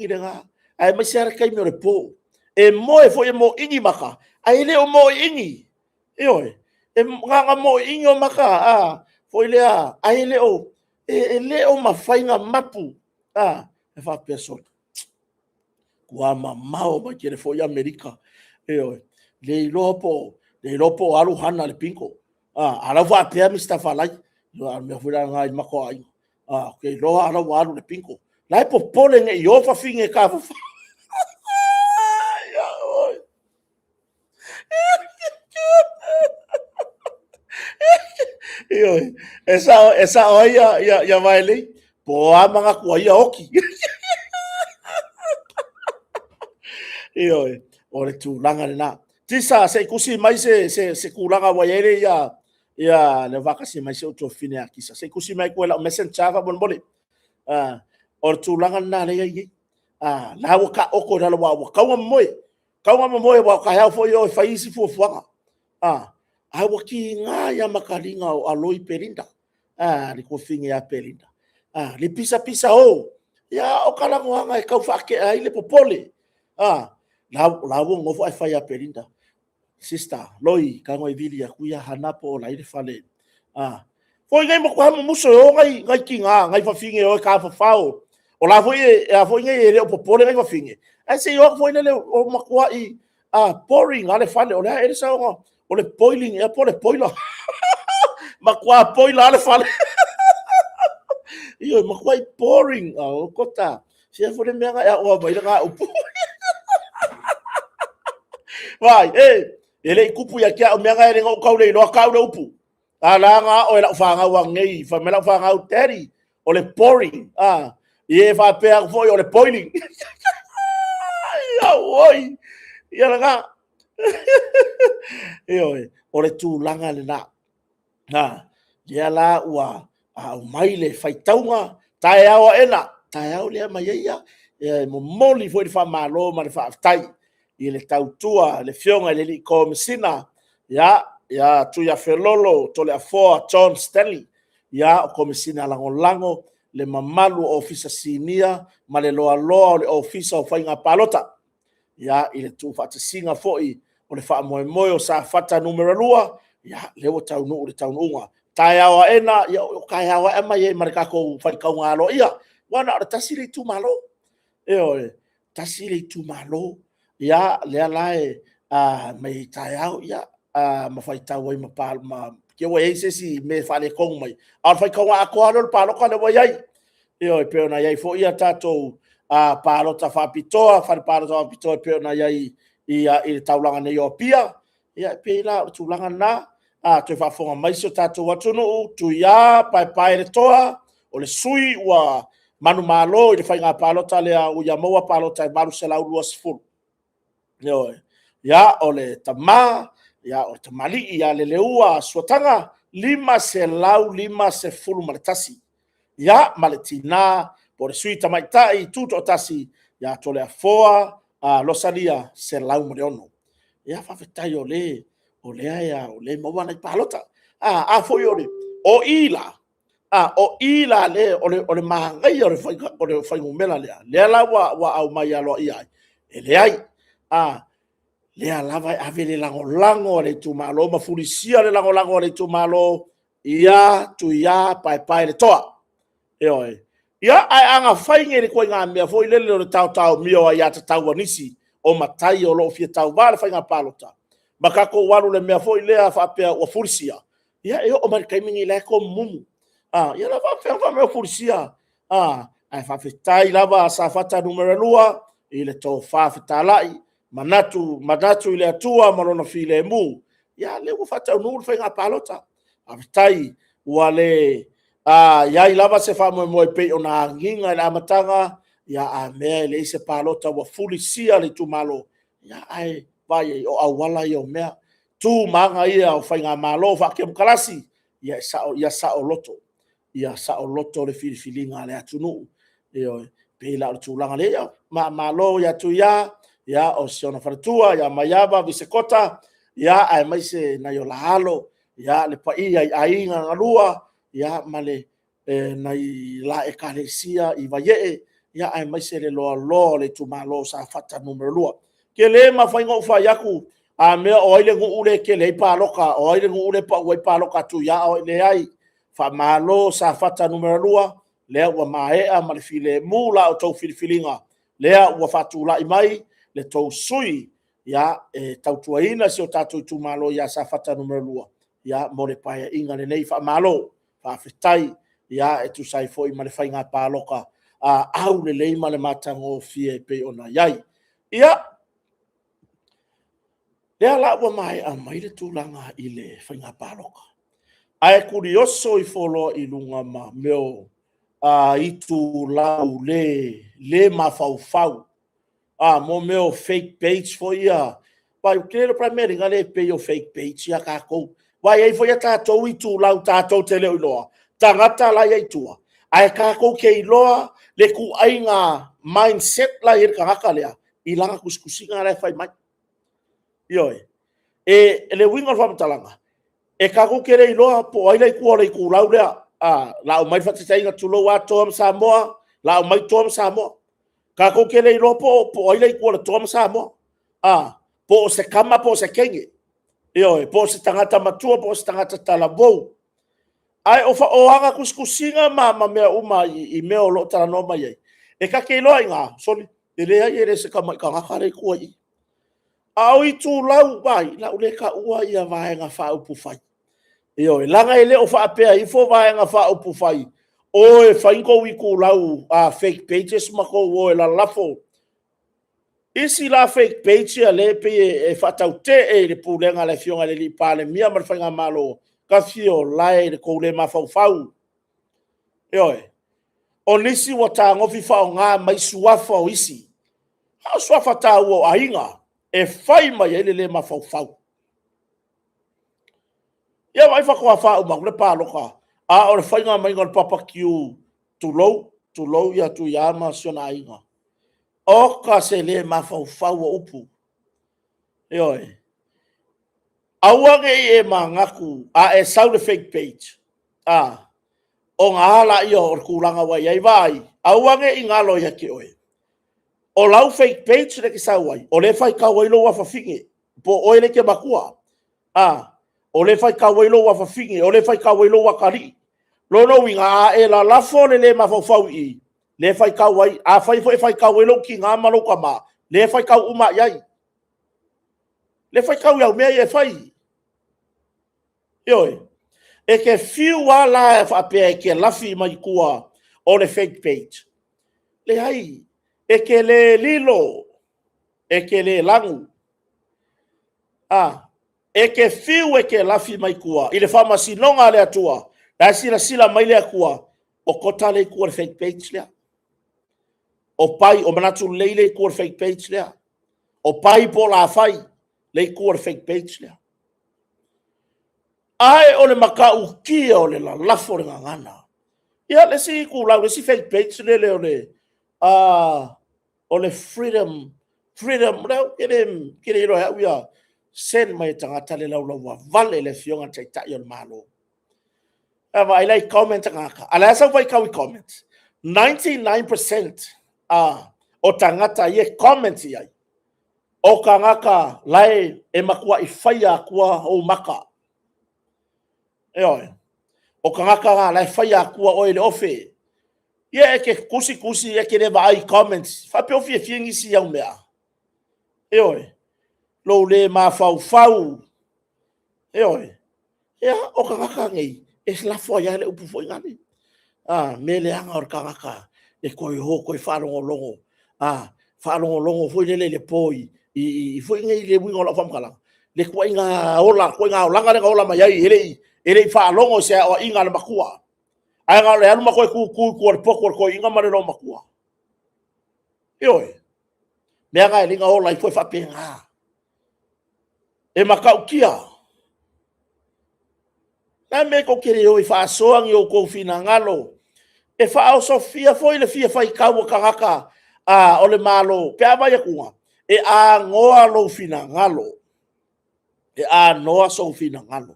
le nga ai ma siara kai me po e mo e foi mo ingi maka ai le o mo ingi e nga mo ingi o maka foi le ai le o le o mafainga mapu e fa person kua mamao ma kere foi amerika le lopo alu hana le pinko ala va pe Mr. Falai yo me foi nga mako ai ke lo ala walu le pinko lai po pole nge yo fa finge ka fa esa oia ya vai le po manga ko ia oki o le tūlanga le nā. Tisa se kusi mai se kulanga wa yere ia le vakasi mai se o tō fine a kisa. Se kusi mai koe la o mesen chava bon bole. O le tūlanga le nā le iei. La waka oko rala wa kaua moe. Kaua moe wa ka hea fo i o faisi fuafuanga. Ai waki ngā ia makaringa o aloi perinda. Li ko finge a perinda. Li pisa o. Ia o kalangoanga e kau whaake ai le popole. La wo ngofo ai fai a perinda. Sister, loi, ka ngoi vili a kuia hanapo la ire fale. Foi ngai mo kwa mo muso o ngai kinga, ngai fa finge o ka fa fao. O la foi ngai ele o popole ngai fa finge. Ai se yo foi le o makua I pouring ale fale o la ere sa o le boiling e po le boiler. Makua boiler ale fale. Io makua I pouring o kota. Se foi le menga e o vai nga upu. Vai, ele kupu ya kia o menga ele ngau kaule no kaule upu. Ala nga o la fanga wangei, fa mela fanga o teri o le pouring. Ie fa pe foi o le boiling. Ya oi. Ya nga. O le tu langa le na. Ya la wa o mai le faitaunga, tae au ena, tae au le mai ia. Mo moli foi fa malo ma le fa tai. I le tautua, le fionga, le li komisina, ya tu ya felolo, to le afoa John Stanley, ya o komisina lango, le mamalu o ofisa sinia ma le loaloa o le ofisa o faiga palota ia i le tuufaatasiga foʻi o le faamoemoe o sa fata numero 2 ia le ua taunuu le taunuuga taeaoaena ia o kaeaoaʻe mai ai ma le kakou faikauga alo ia uana o le tasi le itumālō e oe tasi le itumālō ia lea lae mai taeao ia ma faitau ai ma ke ua ai sesi me faalekogu mai a o le faikauga akoa le paloka le ua iai e oe pe ona iai foʻi ia tatou palota faapitoa falepalota faapitoa pe ona iai ia i le taulaga nei o pia ia pe la o tulaga na toe faafoga mai se o tatou atunuu tuiā paepae le toa o le sui ua manu malo i le faiga palota lea ua ia maua palota e malu selau lua sefulu ia o le tamā ia o le tamalii ia le leua suataga 5 ma le tasi ia ma le tinā po le sui tamaitaʻi tuto o tasi ia tole afoa losalia selau ma le ono ia faafetai o lea ia o le maua nai palota a foʻi o ila o ila le o le magaia o le faigumela lea la ua au mai aloa ia ai e leai lea lava e ave le lagolago o le itumālō ma fulisia le lagolago o le itumālō ia tuiā paepae le toa e oe ia ae agafaiga i le kuaiga mea foʻi lele o le taotao mia o ai a tatau anisi o matai o loo fia tauvā le faiga palota ma kakou alu le mea foʻi lea faapea ua fulisia ia e oo ma le kaimiga i le komumu ia la faafeaga mea fulisia ae faafetai lava sa fata numero 2 i le tofā fetalaʻi manatu i le atua ma lona filemu ia le ua faataunuu le faiga palota faafetai ua le iai lava se faamoemoe pei ona agiga i le amataga ia a mea i leʻi se palota ua fulisia le itumālō ia ae vai ai o auala ia o mea tumaga ia o faiga mālō faakemu kalasi ia saʻoloto le filifiliga a le atunuu e oe pei la o le tulaga leia mālō ia tuiā ia o se ona faletua ia maiava visekota ia ae mai se nai o laalo ia le paia i aiga galua ia ma le nai la ekalesia i vaieʻe ia ae mai se le loaloa le itumālō sa fata numero 2 ke lē mafaiga ʻu faiaku a mea o ai le guʻu le keleai paloka o ai le guʻu le paʻu ai paloka tuiā o leai faamālō sa fata numero 2 lea ua maeʻa ma le filemu la o tou filifiliga lea ua faatulaʻi mai le tou sui ia e tautuaina se o tatou itumālō ia sa fata numero 2 ia mo le paeaʻiga lenei faamālō faafetai ia e tusai foʻi ma le faiga paloka au lelei ma le matagofie e pei ona iai ia lea la ua maeʻa mai le tulaga i le faiga paloka ae kulioso i foloa i luga ma meo itu lau le mafaufau mo meo fake page foʻi ia pai ke le primary le pei o fake page ia kakou vai ai foi tatou i tulau tatou te leo iloa tagata la ia itua ae kakou ke iloa le kuaiga mindset la i le kagaka lea i laga kusikusiga le fai mai ioe e le uiga o le faamatalaga e kakou ke le iloa po ai le ikua le ikulau lea la o mai fatataiga tulou atoa ma Samoa la o mai toa ma Samoa kakou ke le iloa po ai le ikua le toa ma Samoa po o se kama po o se kenge ioe po se tangata matua po se tangata talavou ai o faoaga kusikusiga ma mea uma i mea o loo talanoa mai ai e kake iloa i gā soli e lē ai e le se kagaka le ikua i au i tulau vai lau le kaʻua ia vaega faaupu fai ioe laga e lē o faapea i fo vaega faaupu fai oe faikou i kulau fake pages ma kou oe lalafo isi la fake page ia le pe e faatautee le pulega le fioga le lii palemia ma le faiga malo ka fio lai le kou le mafaufau ioe o nisi ua tagofi faaogā mai suafa o isi a suafa tāua o aiga e fai mai ai le lē mafaufau ia vai fakoafau ma le paloka o le faiga maiga o le papakiu tulou ia tuiā ma siona aiga oka se lē mafaufau o upu ioe auage i e magaku e sau le fake page o ngala ia o kulanga wai ai vai auange i ngalo ia ke oe o lau fake page le ke sauai o le fai ka wailo wa fafinge po o le ke makua o le fai ka wailo wa fafinge o le fai ka wailo wa kari lono winga e la lafo le mafofau i le fai ka wai a fai ka wailo ki nga malo kama le fai ka uma yai le fai ka ya me e fai yoi e ke fiu ala fa pe ke lafi mai kua o le fake page le hai e ke le lilo e ke le langu e ke fiu e ke lafi mai kua i le famasi nonga le atua la sila mai le kua o kota le kua le fake page le o pai o manatu le kua fake page le o pai po la fai le kua fake page le ai o le makau kia o le la lafo le ngana ia le si ku la le si fake page le o le freedom le ro ya sen mai tangata le lau vale le fionga tai yon malo I like comment ngaka ala sa vai ka comment 99% o tangata ye comment ia o kangaka lai e makua i faia kua o maka o kangaka lai faia kua o ele ofe ye ke kusi ye ke le vai comments fa pe ofi fiengi si ya mea lo le ma fau ya o kangaka ngai es la foia le upu foi ngani me le anga o kangaka e koi ho koi whalongo longo whalongo longo foi le poi i foi ngai le wingo la famkala le koi nga ola langa le ola mai ele whalongo se o inga le makua ai nga le anu makoi ku le poko ko inga mare lo makua me anga le nga ola i foi fapenga e makau kia na me ko kere o i fa soang yo ko fina ngalo e fa o sofia foi le fia fai kau kangaka o le malo pe ava ya kunga e a ngoa lo fina ngalo e a noa so fina ngalo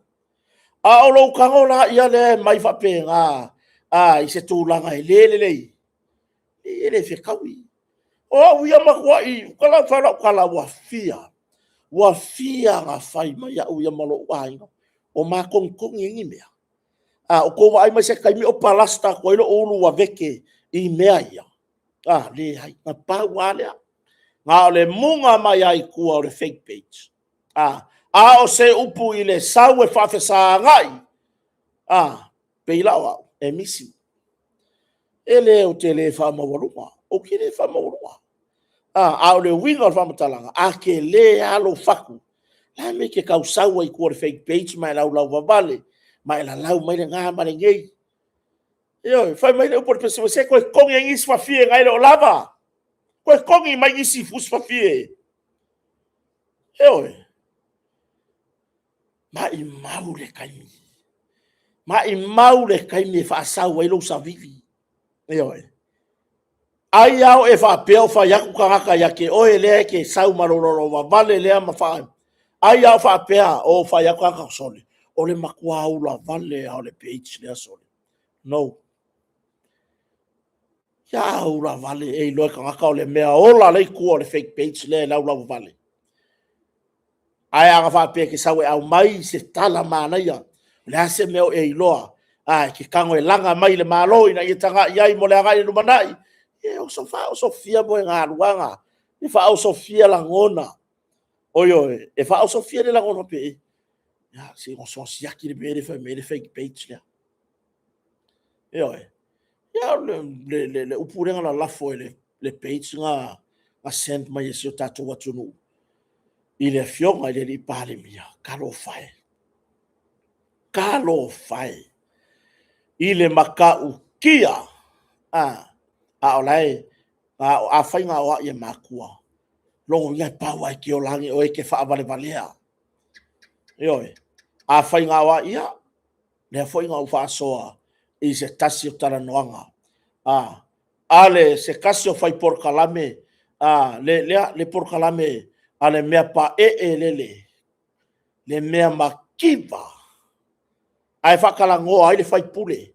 o lo kangola ia le mai fa pe nga i se tūlanga i le fe kaui o ia makua i kala whala kala wa fia nga fai mai a uia malo wainga o ma kong ingi mea o ko ai mai se kaimi o palasta ko ilo ulu wa veke i mea ia le hai na pa wale nga le munga mai ai kua o le fake page o se upu i le sau e whawhesa ngai peila wa e misi ele o te le whamawalunga o ki le whamawalunga o le winga o whamatalanga ke le alo whaku la me ke kau sau ai kua le fake page mai lau wavale mai la lau mai le ngā mare ngei fai mai le upo le pese se koe kongi ang isi whawhie ngai le o lava koe kongi mai isi fus whawhie mai mau le kaimi e whaasau ai lo sa vivi ai au e whapeo whaiaku kangaka ia ke oe lea ke sau marororo wa vale lea mawhaam ai au whapea o whaiaku kangaka sole o le makua au la vale au le page lea sole no ia au la vale e loe kangaka o le mea ola lei kua o le fake page lea lau lau vale ai anga whapea ke sau e au mai se tala mana ia lea se meo e iloa ke kango e langa mai le malo ina i tanga iai mo le angai lumanai o Sofia mo ngā ruanga e fa o Sofia la ngona e fa o Sofia le la ngona pe ya si on son siaki le bere fa me le fake page le ya le upurenga la lafo le page nga send mai se tatu watunu il e fionga le li pale mia kalo fai ile makau kia olai a fainga o ia makua longo ia pawa ki o langi o ke fa vale valea a fainga o ia le fainga o fa soa i se tasi o tara noanga ale se kasi o fai por kalame le por kalame ale mea pa le mea makiva ai fa kalango ai le fai pule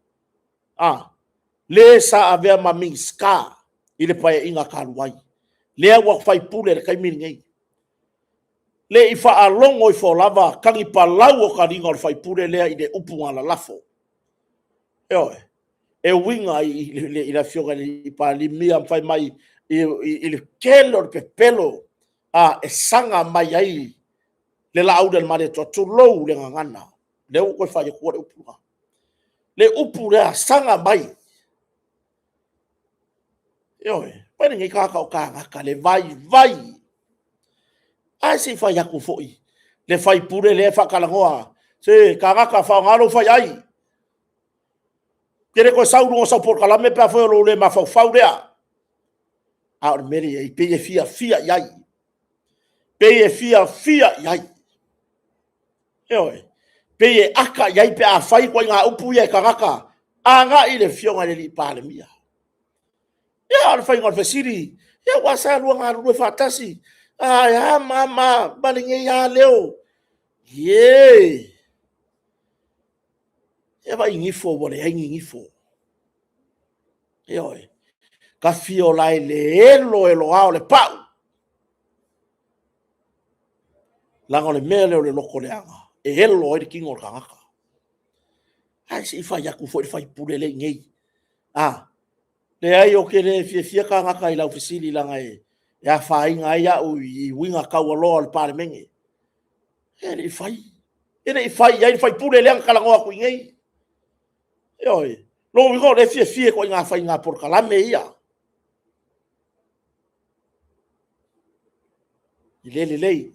le sa avea mami ska ile pai inga kaluai le wa fai pule le kai mingi le ifa alongo ifo lava kangi palau o karinga o fai pule le ide upu ala lafo e winga i la fioga i pa limia fai mai i kelo pe pelo e sanga mai ai le lau del mare to lou le ngana le ko fai ko upu le upu le sanga mai pa ngi ka ka le vai ai se fai aku foi le fai pure le fa kalangoa se ka fa ngalo fai ai kere ko sauru o sa por kala me pa foi le ma fa rea a meri e pe fia yai pe fia yai pe aka yai pe a fai ko nga upu ye ka anga ile fionga le pa le mia al fai ngol fesiri wasa lu nga lu fatasi ya mama balinge ya leo vai ngifo bole ngifo ka fio lai le elo ao le pau lango le mele le loko le anga elo e kingo kangaka ai si fa ya ku fo fai pule le ngei le ai o ke le fia kangaka i la ofisili langa ya fa inga ya u i winga ka lo al parmengi ele fai ya fai pule le anga lango ku ngei lo wi go le fia ko nga fa inga por kala me ia lei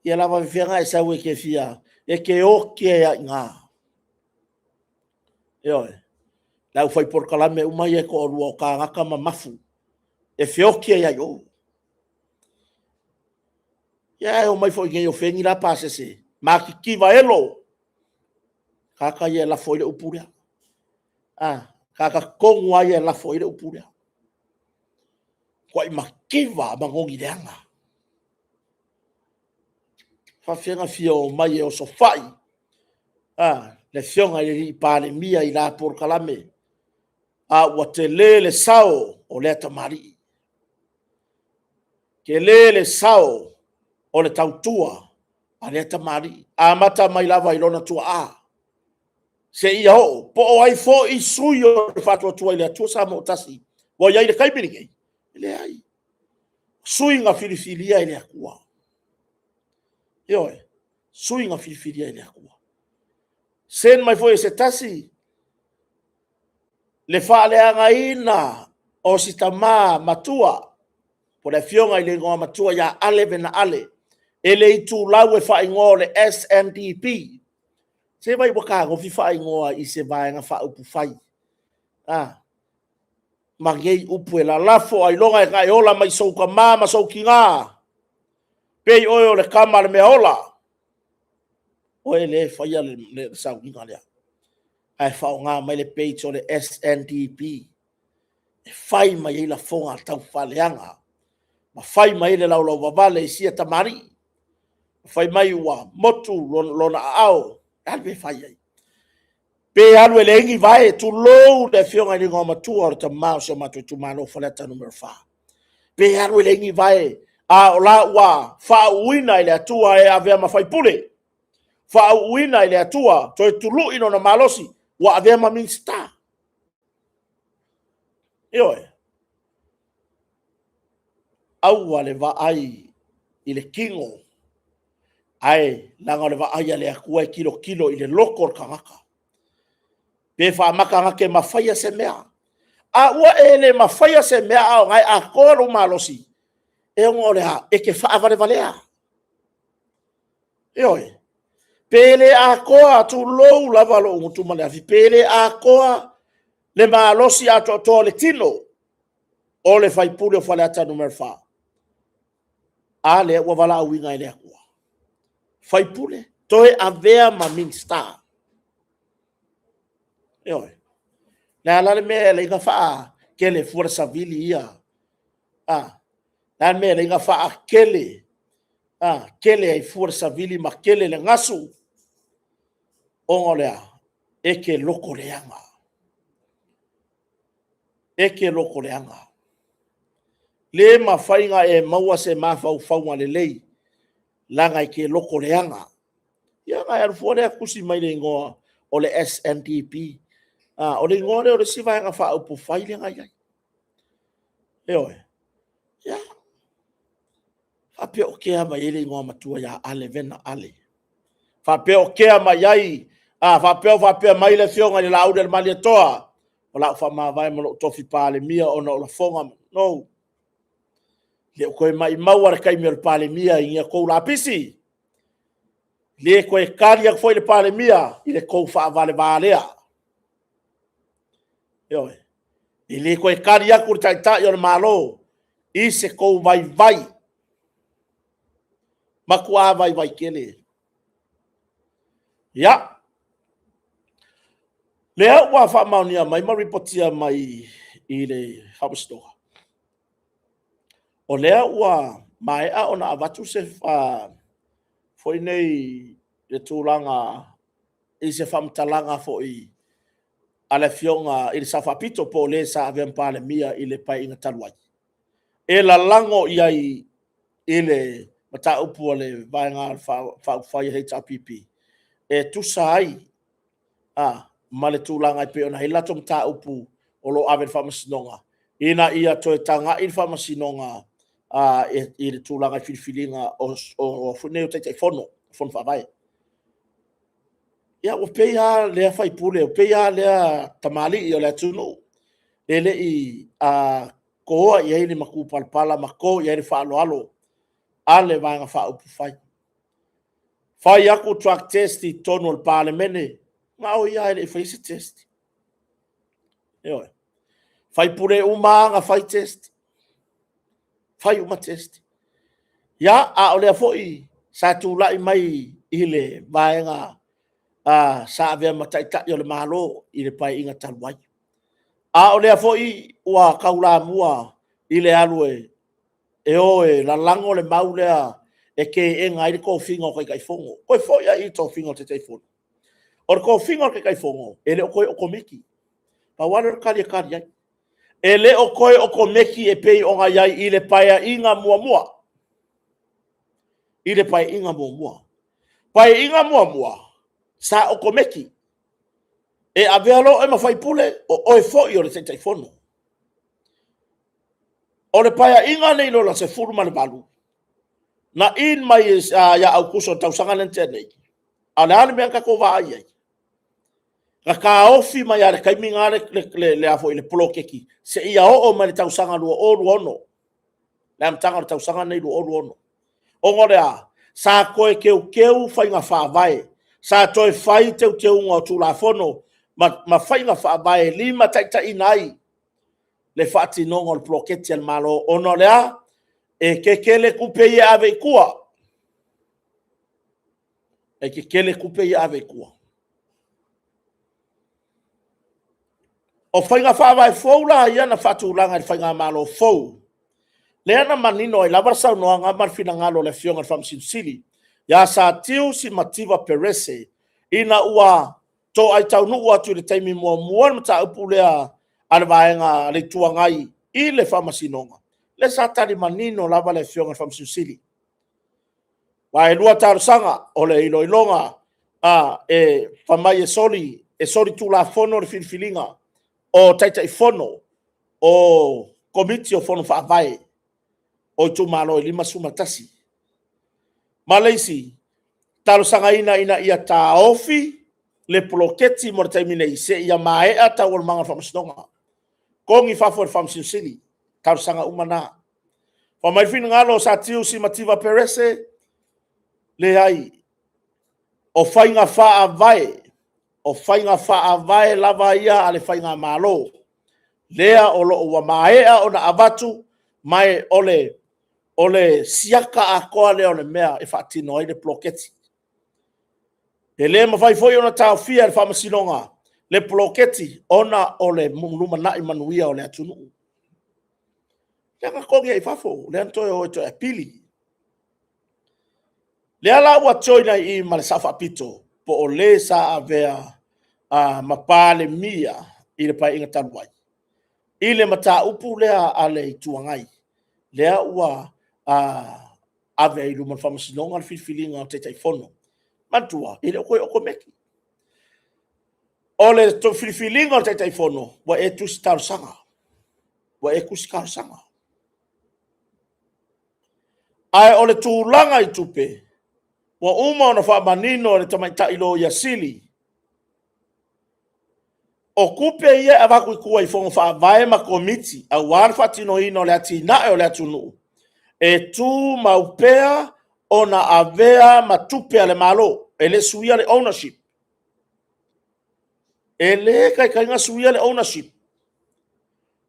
ia lava fenga esa we ke fia e ke o ke nga la fai por kala me uma ye ko ru ka nga kama mafu e fio ke ya yo ya o mai foi nge o fengi la pase se ma ki va elo kaka ye la foi le upura kaka kongwa ye la foi le upura kwai makiva mangongi danga fa fenga fio mai o sofai le fionga i pa le mia i la por kalame wa te le sao o le tamari ke le sao o le tautua a le tamari mata mai lava i lona tua se ia ho po o ai fo i sui o fatua tua i le tua sa mo tasi wa ia i le kaipirige le ai sui nga filifilia i le akua sui nga filifilia i le akua sen mai foi se tasi le fale anga ina o si tama matua po le fionga i le ngoa matua ya ale vena ale ele i tu lau e fai ngoa le SNDP se vai waka go fi fai ngoa i se vai nga fa upu fai magei upu e la lafo ai longa e kai ola mai souka mama souki ngā pei oio le kama le mea ola o ele fai le sau inga lea ai fao ngā mai le page o le SNDP e fai mai e la fonga tau faleanga ma fai mai le lau wawale i sia tamari fai mai ua motu lona ao alwe fai ai pe alwe le ingi vai tu lou le fionga ni ngoma tu o ta mau so matu tu malo faleta numero 5 pe alwe le ingi vai o la wa fa uina ile atua e ave ma fai pule fa uina ile atua to tulu ino na malosi wa ave ma minsta au wale va ai ile kingo ai langa le va ai le akua kilo ile lokor kangaka pe fa makanga ke mafaya se mea wa ele mafaya se mea au ngai akoro malosi e ngore ha e ke fa valea pele akoa tu lou lava lo ngutu male afi pele akoa le malosi ato le tino o le fai pule o fale ata numero 5 ale wa vala winga ile akua fai pule toe avea ma minsta na la me le ga fa ke le forza vilia na me le ga fa kele kele ai forza vili ma kele le ngasu ongolea e ke loko leanga. E ke loko leanga. Le mawhainga e maua se mawhau whaunga le lei. Langa i ke loko leanga. Ia ngai arufuare a kusi mai le ngoa o le SNDP. O le ngoa le o le siwa nga wha upu whaile ngai ai. Eoe. Ia. Whape o kea mai ele ngoa matua ya ale vena ale. Whape o kea mai ai. Whape mai le fionga ni la aude le mali toa. O la ufa maa vai malo tofi pale mia o na o la fonga. No. Le koe mai maua kai mi o le pale mia i ngia kou la pisi. Le koe kari ak foi le pale mia i le kou wha vale valea. Eoe. I le koe kari ak ur tai o le malo. I se kou vai vai. Makua vai vai kele. Ya. Lea ua wha maunia mai maripotia mai i le Hawastoa. O lea ua mai a ona avatu se foi nei le tūlanga i se whamtalanga foi a le fionga i le sawhapito po le sa avian pale mia i le pai inga taluai. E la lango i le mata upu le vaenga whai HRPP. E tusa ai ma le tūlanga i pe ona he lato mta upu o lo aven whamasinonga. Ina ia toe tanga i whamasinonga i le tūlanga i whiriwhiringa o funeo te fono whawai. Ia o peia lea whaipule, o peia lea tamali i o lea tunu. Ele i koa i eini maku palpala, mako i eini whaaloalo. Ale vanga wha upu whai. Whai aku track test i tonu al pale mene. Nga o ia ele i whaisi test. Eoe. Whai pure umanga whai test. Whai uma test. Ia a o lea foi sa tūlai mai i le vaenga sa avea mataita i o le malo i le pai inga taluai. A o lea foi ua kaula mua i le alue e oe la lango le maulea e ke e ngai le kofinga o kai kaifongo. Koe foi a i tō finga o te teifono. O le kofinga o kai kaifongo, e le o koe o komiki. Pa wane o kari ai. E le o koe o komiki e pei o ngai ai i le pai inga mua mua. I le pai inga mua mua. Pai inga mua mua. Sa o komeki. E avealo e mawhai pule o e foi o le teifono. O le paia inga nei lola se furu mani balu. Na in mai ya au kuso tausanga lente nei. A le ane mea kako waa ai ai. Ka ofi mai ale kaimi ngā le afo i le polo keki. Se ia o mani tausanga lua o ono. Le amtanga le tausanga nei lua o ono. O ngore a, sa koe keu whainga whaavae. Sa toi whai teu ngā tūla fono. Ma whainga whaavae lima taita inai. Le whaati nongo le ploketi al malo ono lea. E kekele kupe i ave kua. E kekele kupe i ave kua. O whainga whaavae fau la ia na whatu ulanga i whainga malo fau. Lea na manino i lawarasau noa ngā marfina ngalo le fionga i whamsin sili. Ya sa tiu si mativa perese. Ina ua to ai tau nu ua tu le taimi mua mta upu lea ale vaenga le tuangai i le whamasinonga. Le sa tari manino lava le fionga i whamsin sili. Wa e lua taru sanga o le iloilonga e whamai e soli tu la fono le filfilinga o taita i fono o komiti o fono whaavae o tu malo i lima sumatasi. Malaysi, talo sanga ina ia ta ofi le ploketi mo taimine i se ia mae ata o manga whamasinonga. Kongi whafo e whamsinsili, talo sanga umana. Whamai whina ngalo sa tiu si mativa perese, le ai, o whainga wha vai lava ia ale whainga malo. Lea o lo ua maea o na avatu, mai ole siaka a koa leo le mea e whaatino ai le ploketi. E le mawhai foi ona tau fia le whamasinonga, le ploketi ona ole luma nai manuia o le atunu. Lea kongi e whafo, le antoe o eto e pili. Lea la ua toina i male safa pito, po o le sa avea mapale mia i le pai inga taluai. I le mata upu lea ale i tuangai. Lea ua ave i luman whamasinonga le whiwhilinga o te taifono. Mantua, i le koe o meki. O le to whiwhilinga o te taifono, wa e tusi tau sanga. Wa e kusi kau sanga. Ai o le tūlanga i tupe, wa uma ona whamanino o le tamaita ilo ia sili. O kupe ia e waku i kua i whongo wha vae ma komiti, a warfa tino ino le ati nae o le atunu. E tu maupea ona avea matupea le malo, e le suia le ownership. E le kai inga suia le ownership.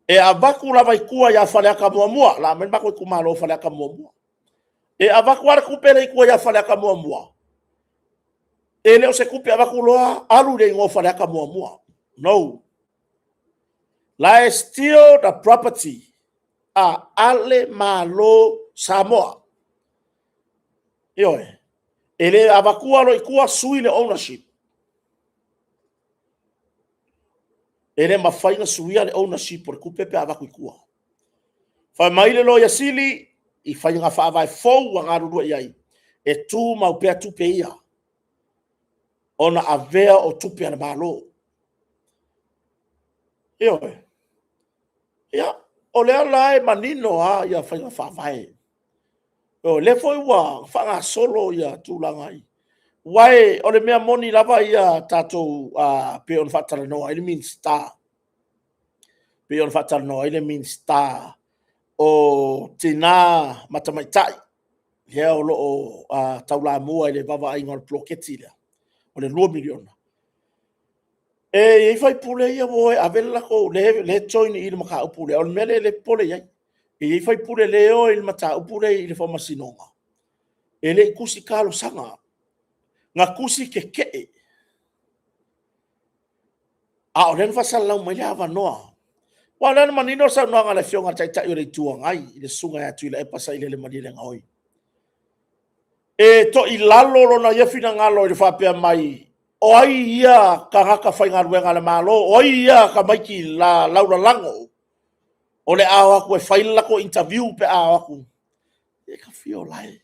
E a waku lava i kua ia whaleaka mua mua, la men bako i kumalo whaleaka mua mua. E a waku ara kupe le i kua ia whaleaka mua mua. E leo se kupe a waku loa, alu le ingo whaleaka mua mua. No. La e steal the property a ale malo Samoa. Ioe. Ele avakua lo ikua sui le ownership. Ele mawhainga suia le ownership por kupepe avaku ikua. Whai maile lo ia sili, i whainga whaavai fau wa ngarurua iai. E tu maupea tupe ia. Ona avea o tupe ana malo. Ioe. Ia, o lea lae manino a ia whainga whaavai. O le foi wa whanga solo ia tūlangai. Wai, o le mea moni lava ia tātou pe on whatara noa, ele mean star. Pe on whatara noa, ele mean star. O tina matamaitai. Lea o loo taula mua ele vava inga o ploketi lea. O le 2 miliona. E i fai pule ia woe, avela ko le join i le maka upule. O le mele le pole iai. E i fai pule leo i le mata upule i le whamasinonga. E le kusi kalo sanga. Nga kusi ke kee. A o len fasal lau mai lava noa. Wa len manino sa noa ngale fionga tai le tuangai i le sunga ya tuila e pasa i le manile ngoi. E to i lalo lona ia fina ngalo i le whapea mai. O ai ia ka haka whainga ruenga le malo. O ai ia ka maiki la laura lango. O le awaku e whaila ko interview pe awaku. E ka fio lai.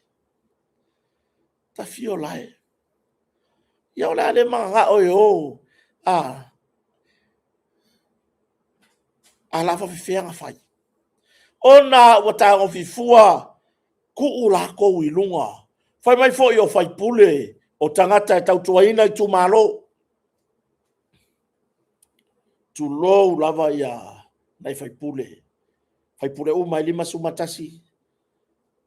Ta fio lai. Ia o le ale mga oi o. A lafa fifeanga fai. Ona wata o fifua ku ula ko i lunga. Fai mai fo o fai pule o tangata e tautuaina i tu malo. Tu lo lava ia nai fai pule. Fai pule o mai lima sumatasi.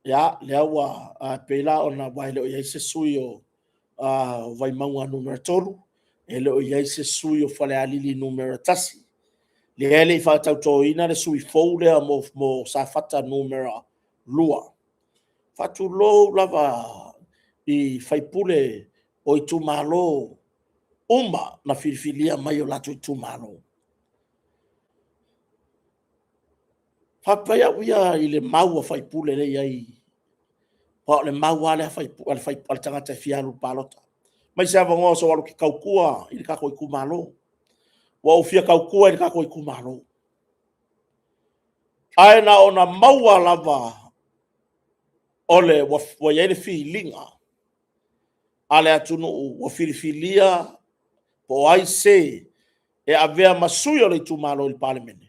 Ya, lea wa pela ona wai leo ia se sui o vai maunga numero tolu. E leo ia se sui o fale alili numero tasi. Le ele i whātautoina le sui fou lea mo sa whata numera lua. Whatu lou lava i whaipule o i tūmalo uma na whiriwhilia mai o lato i tūmalo. Whapaya uia i le maua whaipule le iai. Pa le maua le whaipule ale tangata e whialu palota. Mai se avangoa so walo ki kaukua i le kako i kumalo. Wa ufia kaukua i le kako i kumalo. Aena ona maua lava ole wa yele filinga ale atunu wa filifilia po ai se e avea masui o le tumalo i parliament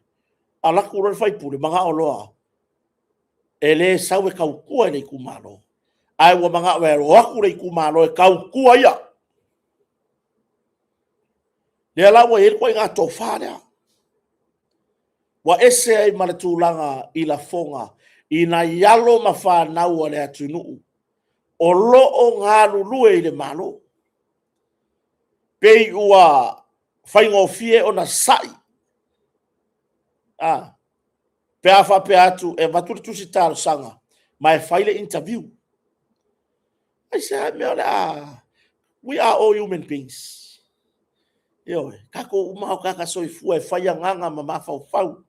ala kura fai pule manga oloa ele sawe kaukua le kumalo ai wa manga wa kura i kumalo e kaukua ia le ala wa ele ko inga tofana wa ese ai maletulanga i la fonga ina yalo mawhanau o le atunu. O loo ngā lulue i le malo. Pei ua whaingofie o na sai. Pea whape atu e waturi tusi tāru sanga. Mai whaile interview. I say, me ole, we are all human beings. Yo, kako umao kaka soifua e whaianganga ma mawhau whau.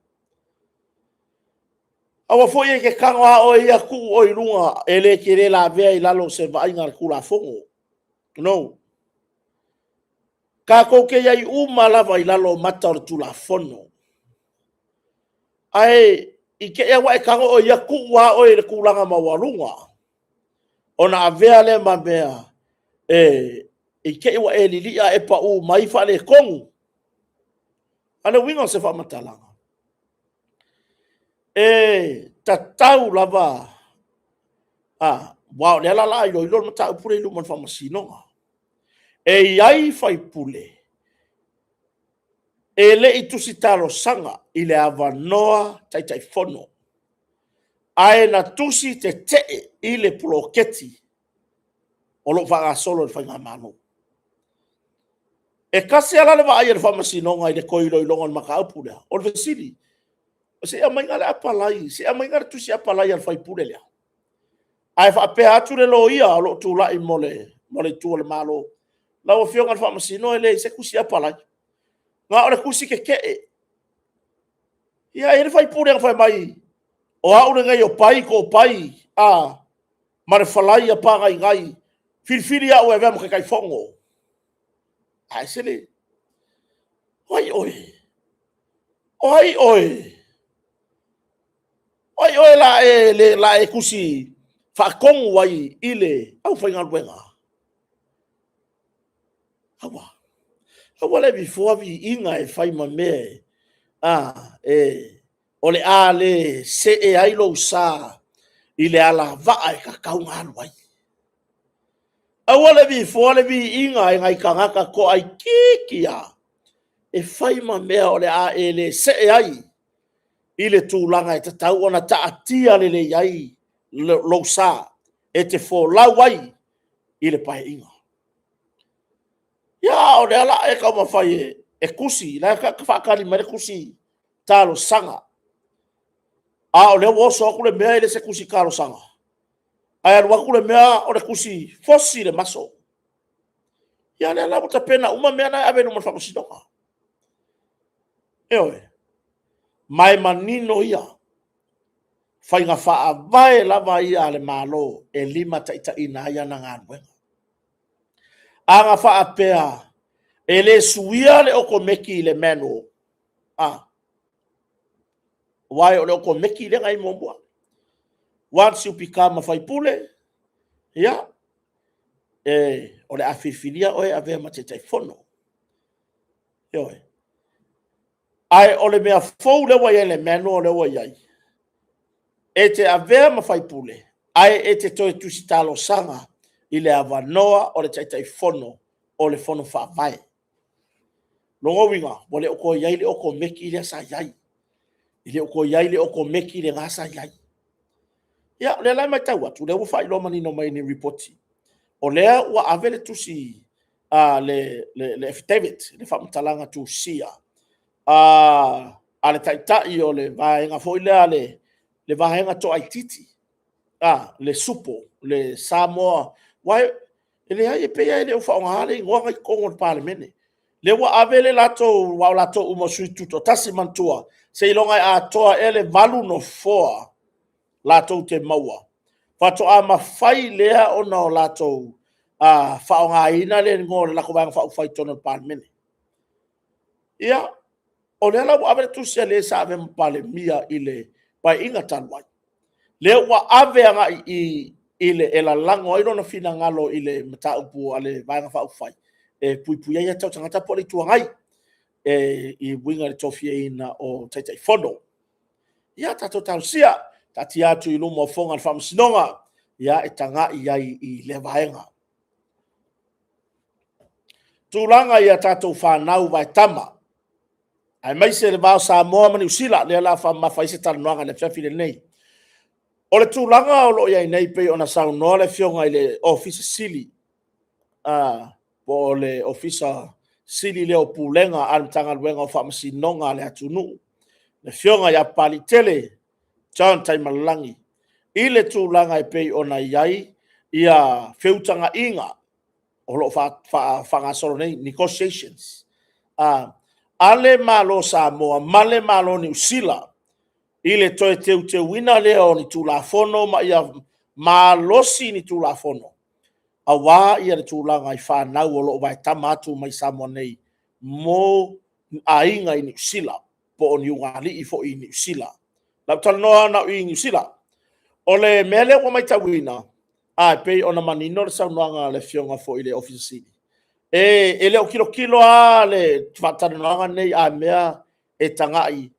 Awa foi ke kanga o ia ku o i runga ele ke re la vea i lalo se vai ngar kula fongo. No. Ka ko ke yai uma lava ilalo mata o tula fono. Ai ike e wa e kango o ia kuwa o e kulanga mawalunga. Ona avea le mambea ike e wa e lilia e pa u mai fa le kongu. Ana winga se fa matalanga. Tatau lava wow le la yo lo mata pure lu mon fa masino. Iai fai pule. Le itusi talo sanga ile avanoa tai fono. Ae na tusi te ile ploketi. O lo whanga solo le whainga mano. Kasi ala le wa aia le whamasinonga i le koiro i longan maka aupulea. O le vesili. O se a mainga le apalai. Se a mainga le tusi apalai al whai pule lea. Ae whaapea atu le lo ia o lo tūlai mole tua le malo. Lau a whionga le whamasino le se kusi apalai. Ngā o le kusi ke. Ia e le whai pule ang whai mai. O aure ngai o pai ko pai. Mare whalai a pāngai ngai. Filfili au e vea mo kai fongo. Ai sele. Oi oi. Oi oi. Oi oi la e kusi. Whakongu wai ile. Au whainga ruenga. Hawa. Hawa le before vi inga e whaima me. Ole a le se e ailo sa. Ile ala vaa e kakau ngā wai. Awale bi fole bi inga e ngai kangaka ko ai kikia. E whaima mea o le a le se e ai. Ile tūlanga e tatau ona taatia le iai lo sa. E te fō lau ai. Ile pae inga. Ia o le ala e kau mawhai e kusi. La ka whakari mere kusi. Talo sanga. O le woso aku le mea ile se kusi karo sanga. Ai alua kule mea o le kusi fosi le maso. Ia le ala muta pena uma mea na ave no mo whakusinoka. Eoe. Mai manino ia. Whainga wha vai lava ia le malo e lima taita ina ia na ngā nuenga. Anga wha pea e le suia le oko meki le meno. Wai o le oko meki le ngai mombua. Once you become a faipule, o le afifilia oe avea matetai fono. Ioe. Ai o le mea fou le wai ele meno o le wai ai. E te avea ma faipule. Ai e te toe tusitalo sanga i le avanoa o le taitai fono o le fono whaavai. Longo winga, mo le oko iai le oko meki le sa iai. I le oko iai le oko meki le ngasa iai. Ia, le lai mai tau atu, le ua whai loma ni no mai ni reporti. O lea ua avele tusi le affidavit, le whamtalanga tu sia. A le taitai o le vahenga foi lea le vahenga to aititi. Le supo, le Samoa. Wai, ele hai e pea ele ufa onga hale ngoa ngai kongo le parlemene. Le ua avele lato, wau lato umosui tuto, tasi mantua. Se ilonga a toa ele valu no foa. Lato te maua. Fato a mawhai lea o na o lato whaonga ina le ngō le lako wanga whai tono parlemene. Ia, o le ala ua avele tusia le sa ave mpale mia ile pai inga tanwai. Le ua ave anga ile e la lango aino na fina ngalo ile mata upu ale vanga whai. Pui pui ia tau tangata poli tua ngai. I winga le tofia ina o taitai fono. Ia tato tau sia. Tati atu i lumo fonga al whamsinonga. Ia e tanga iai i le vaenga. Tūlanga ia tātou whanau vai tama. Ai mai se le vāo Samoa mani usila le ala whamawhai se tanuanga le whiawhile nei. O le tūlanga o lo iai nei pei ona saunoa le whionga i le ofisa sili. Po le ofisa sili leo pūlenga aritanga luenga o whamasinonga le atunu. Le whionga ia pali tele. John Taimalangi. I le tūlanga i pei ona iai ia whiutanga inga. O lo whangasoro nei, negotiations. Ale malo Samoa, male malo ni usila. I le toe teu wina leo ni tūlafono, ma ia malosi ni tūlafono. awa ia le tūlanga i whanau o loo vai tamatu mai Samoa nei mo ainga i New Zealand po o ni ungali i fo i New Zealand. Lau tala noa na i New Zealand. O le mele o mai tawina a pei ona manino le saunoanga le fionga fo i le office. E leo kilo a le whatananga nei a mea e tangai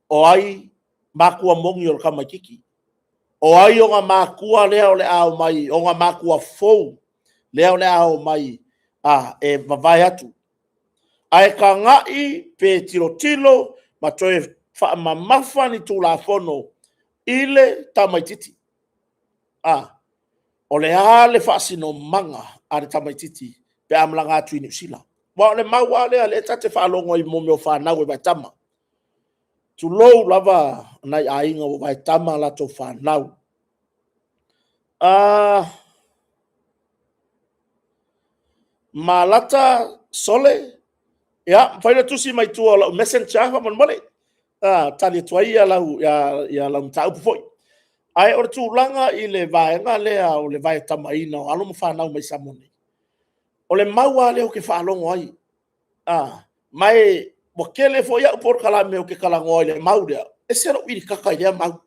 o ai makua mongi o le kamaikiki. O ai o ngā makua leo le au mai, o ngā makua fou leo le au mai e mawai atu. Ai ka ngai pe tilo ma toe whaamamafa ni tū la fono i le tamaititi. O le ale whaasino manga a le tamaititi pe amlanga atu i New Zealand. Wa le maua le tate whaalongo i mo meo whanau e vai tama. Tu lou lava nai ainga o vai tama la to whanau. Malata sole ya faila tusi mai tua la messenger fa mon mole tali tuai ya la mtau foi ai or tu langa i le vaenga le o le vai tamaina alo mo whanau mai samone o le maua le o ke whaalongo ai mai wakele fo ya por kala me o ke kala ngoi le mau dea e sero i kaka ia mau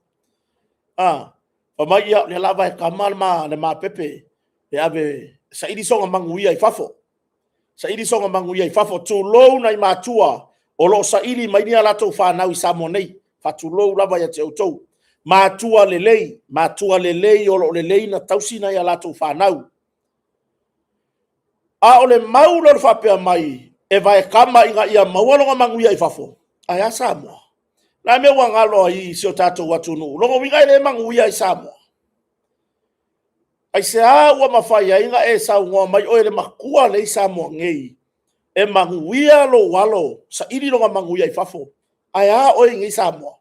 pa mai ya le lava e kamal ma le ma pepe e ave sa idi songa manguia i fafo sa ili songa manguia i fafo tu lou nai matua o lo sa ili mai ni ala to fa nau i Samonei fa tu lou lava ya te autou matua lelei o lo lelei na tausina i ala to fa nau a o le mau lo fa pe mai e vai kama inga ia mawalonga manguia i fafo ai a Samoa na me wangalo i si o tatou watu nu longo winga le manguia i Samoa ai se a ua mawhai ainga e sa ungoa mai o ele makua le i Samoa ngei e manguia lo walo sa ili longa manguia i fafo ai a o ingi Samoa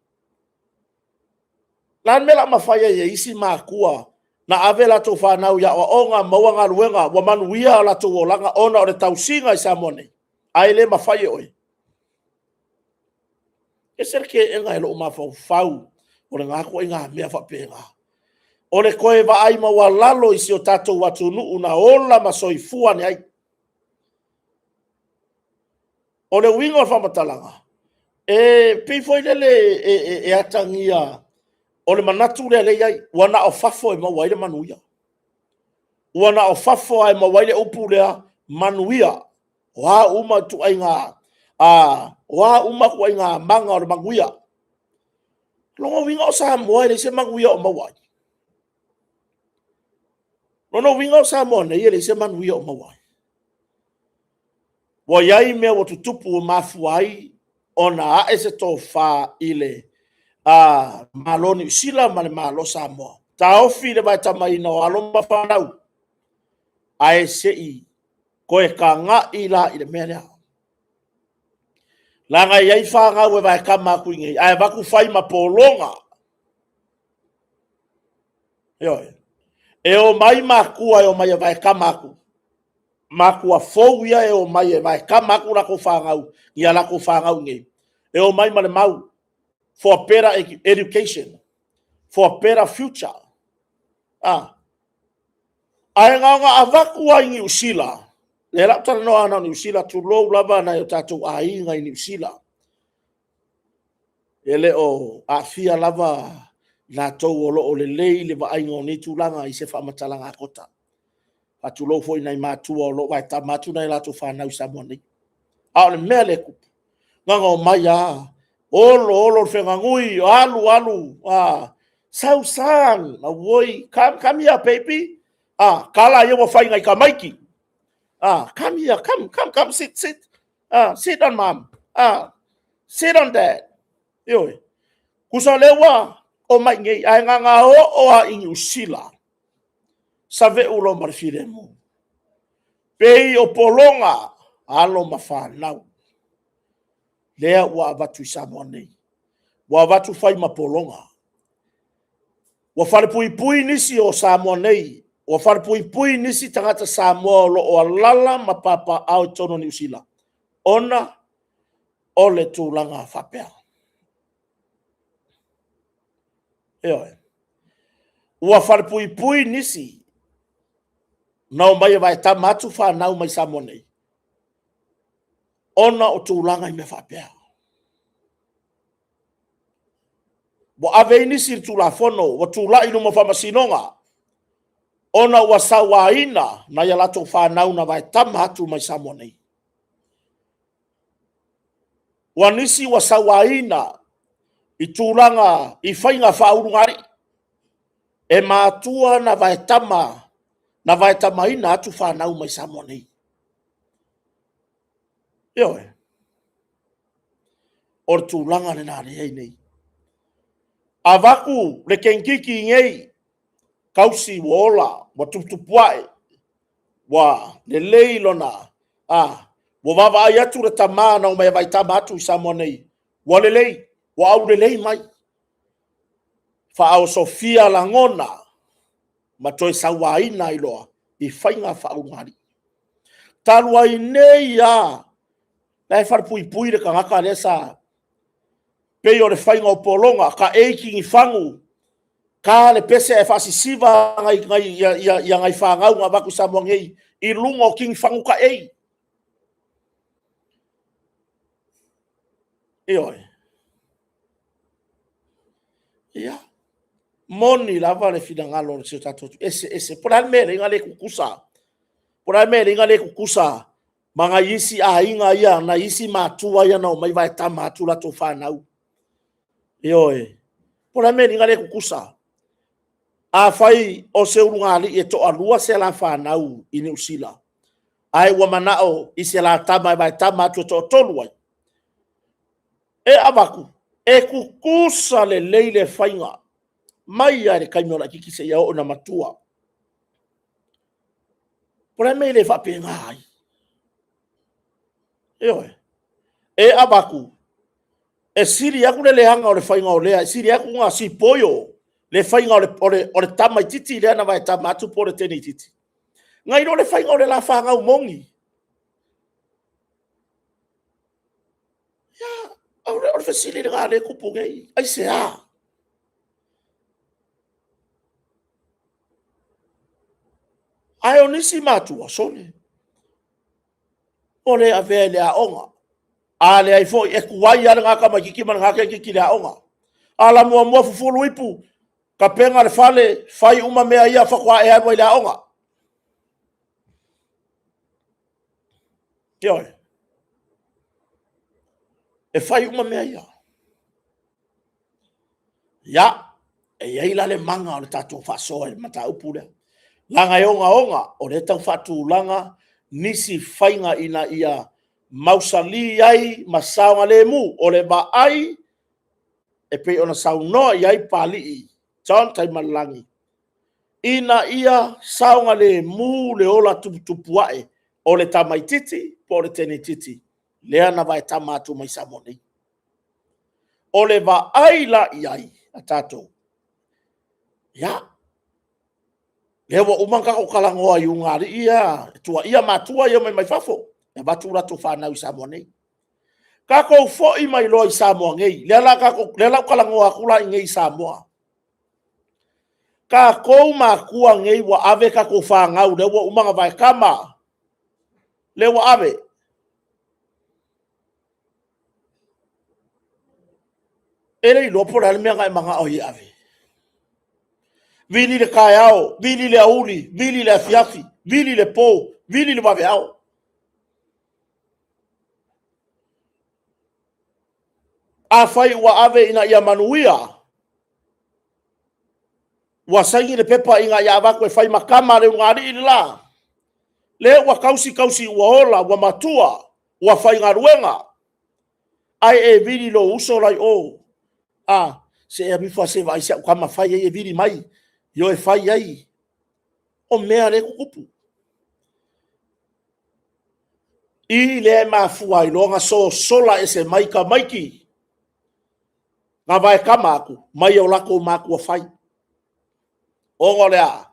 lan mela mawhai e isi makua na avela to whanau ya o onga mawanga luenga wa manuia la to langa ona o le tausinga i Samoa nei ai le mawhai e oi e serke e ngai lo mawhau fau o le ngako inga mea whapenga o le koe wa ai maua lalo i si o tatou watu nuu na ola ma soifua ni ai. O le winga o whamatalanga. Pifoi lele e atangia o le manatu le iai wana o fafo e mawaile manuia. Wana o fafo ai mawaile upu lea manuia. Wa uma tu ai ngā. Wa uma ku ai ngā manga o le manguia. Longo winga o Samoa le se manguia o mawai. Nono winga o Samoa nei le se manuia o mawai. Wa yai mea o tutupu o mafuai ona a ese to fa ile maloni sila male malo Samoa. Ta ofi le vai tamai no alomba whanau. Ae se i koe ka ngā ila i le mea lea. Langa iai whanga ue vai kamaku ingi. Ae waku whai ma polonga. E o mai makua e o mai vai kamaku. Makua fou ia e o mai e vai kamaku lako whangau. Ia lako whangau nge. E o mai male mau. For a better education. For a better future. Ae ngā awakua i New Zealand. Le laptara no ana New Zealand tu lou lava na yo tatou a inga i New Zealand. Ele o a fia lava na tou o lo o le lei le va ainga o ni tūlanga i se whamatalanga kota. A tu lou foi nai mātua o lo vai ta mātu nai lato whanau Samoa nei. A o le mea le kupu. Nganga o mai a. Olo whenga ngui, alu. Sau sang, a woi, come here baby. Kala ia wa whainga i ka maiki. Come here, come, sit. Sit on mom. Sit on dad. Yoi. Kusa lewa o mai ngei ai nganga o a New Zealand. Save ulo marfire mo. Pei o polonga alo mawhanau. Lea ua avatu i Samoa nei. Ua avatu whai ma polonga. Ua whare pui nisi o Samoa nei. Ua whare pui nisi tangata Samoa lo o alala ma papa au tono New Zealand. Ona o le tūlanga whapea. Ua whare pui nisi na o mai vai tamatu fa na mai Samoa. Ona o tūlanga I me whapea. Wa ave inisi tūla fono, wa tūla inu mo whamasinonga. Ona wa sawaina na ia lato whanau na vai tamatu mai Samoa. Wa nisi wa sawaina I tūlanga I whainga whaurungari. E mātua na vai tamaina atu whanau mai Samoa. Ioe. Or tūlanga le nāre ei nei. Avaku le kenkiki ngei kausi wola wa tupuae wa le leilona wa vava ai atu le tamana o mai vai tamatu I Samoa nei. Wa le lei, wa au le lei mai. Fa au Sofia langona ma toi sawaina iloa I whainga whaungari. Talua I nei Lai wharpui le kangaka lesa pei o le whainga o polonga ka eiki I whangu ka le pese e whasisiva ngai whangau ngā waku Samoa ngei I lunga o king whangu ka ei. Ioi. Ia. Moni lava le finangalo le tatotu. Ese. Pura mele inga le kukusa. Pura mele inga le kukusa. Manga isi inga ia na isi matua ia na o mai vai tamatu la to whanau. Ioi. Pura mele inga le kukusa. A fai o se urungali e to alua se la whanau I New Zealand. Ai wa manao I se la tama vai tamatu to toluai. E abaku. E kukusa le leile whainga. Mai ai kaimona kiki se iao na matua. Pura mei le whapenga ai. Eoe. E abaku. E siri aku le leanga o le whainga o lea. E siri aku ngā si poio. Le whainga o le tamai titi lea na vai tamatu po le teni titi. Ngai no le whainga o le la whangau mongi. Ya. O le whasili ngā le kupu ngei. Ai se a. Ai o nisi matua sone. O le avea le a onga. A le ai foi e kuai ala ngā kamakiki man ngā kiki le a onga. Ala mua fufulu ipu. Ka penga le fale fai uma mea ia whakua e ai le a onga. Ioi. E fai uma mea ia. Ya. E iei le manga o le tatou whasoa e mata upu le. Langa e onga o le tau whatu langa nisi whainga ina ia mausali ai masaunga le mu o le ba ai e pe ona saunoa iai pali John Taimalangi. Ina ia saunga le mu le ola tupuae o le tamaititi po le tenititi. Lea na vai tamatu mai Samoa. O le ba ai la iai a tatou. Ya. Lewa umanga o kalangoa I ungari ia. Tua ia matua ia mai fafo. E batura tu whanau I Samoa nei. Kako foi mai loa I Samoa ngei. Lela kalangoa kula ngei Samoa. Kako makua ngei wa ave kako whangau. Lewa umanga vai kama. Lewa ave. Ele I lopo rale mea ngai manga ohi ave. Vili le kaiao, vili le auli, vili le afiafi, vili le po, vili le waveao. A fai wa ave ina ia manuia. Wa saingi le pepa inga ia avako e fai makama le ngari ili la. Le wa kausi ua ola, wa matua, wa fai ngaruenga. Ai e vili lo uso lai o. Se e mifua se vai se kama fai e vili mai. Yo e fai ai. O mea le kukupu. I le mafua I longa sola e se maika maiki. Nga vai kama aku. Mai o lako maku a fai. Ongo lea.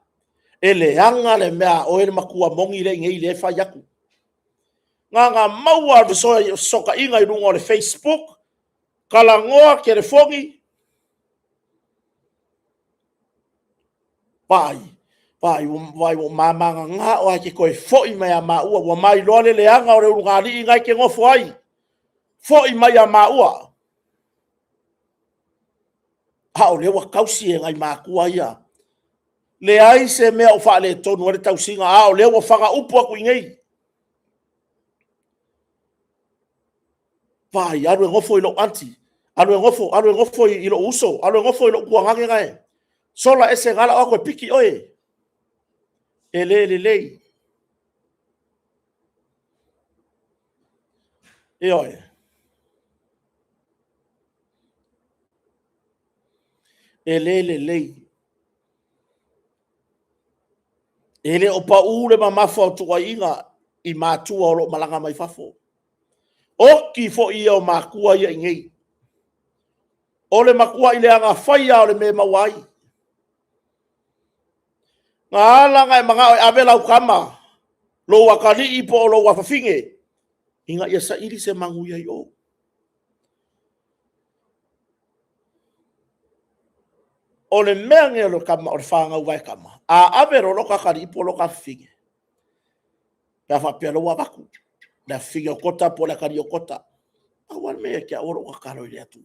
E le anga le mea o ene makua mongi le ngei le fai aku. Nga maua le soka inga I runga o le Facebook. Kalangoa ke le fongi. Pai. vai o mamanga nga o ke koe foi mai a maua wa mai lole leanga o le urungali ngai ke ngofo ai foi mai a maua ha o le wa kausi e ngai makua ia le ai se mea o fa le tonu o le tausinga a o le wa fanga upu aku ngei vai alu ngofo i lo anti alu ngofo i lo uso alu ngofo i lo kuangange ngai sola ese ngala o ko piki oe ele e oe ele ele o pa ule ma mafo tu inga i matua o lo malanga mai fafo o ki fo i o makua ia ngei o le makua i le anga whaia o le me mawai ngā langa e mga o avela u kama lo wakali i po o lo wafafinge inga ia sa iri se manguia i o o le mea nge lo kama o le whanga uwai kama a avero lo kakari i po lo kafinge pia whapia lo wawaku na finge o kota po le kari o kota awan mea kia oro kakaro i le atu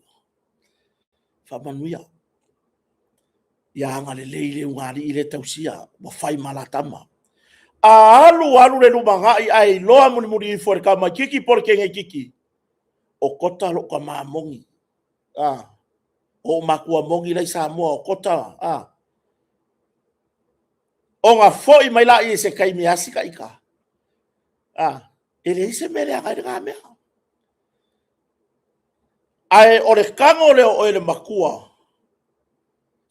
whamanuia ia anga le leile ungari i le tausia wa whai malatama a alu le lumanga i ai loa muri i fore kama kiki por kenge kiki o kota lo ka mamongi o makua mongi lai sa mo o kota o nga foi mai la i se kai mi asika ika ele se mele aga nga me ai o le kango le o ele makua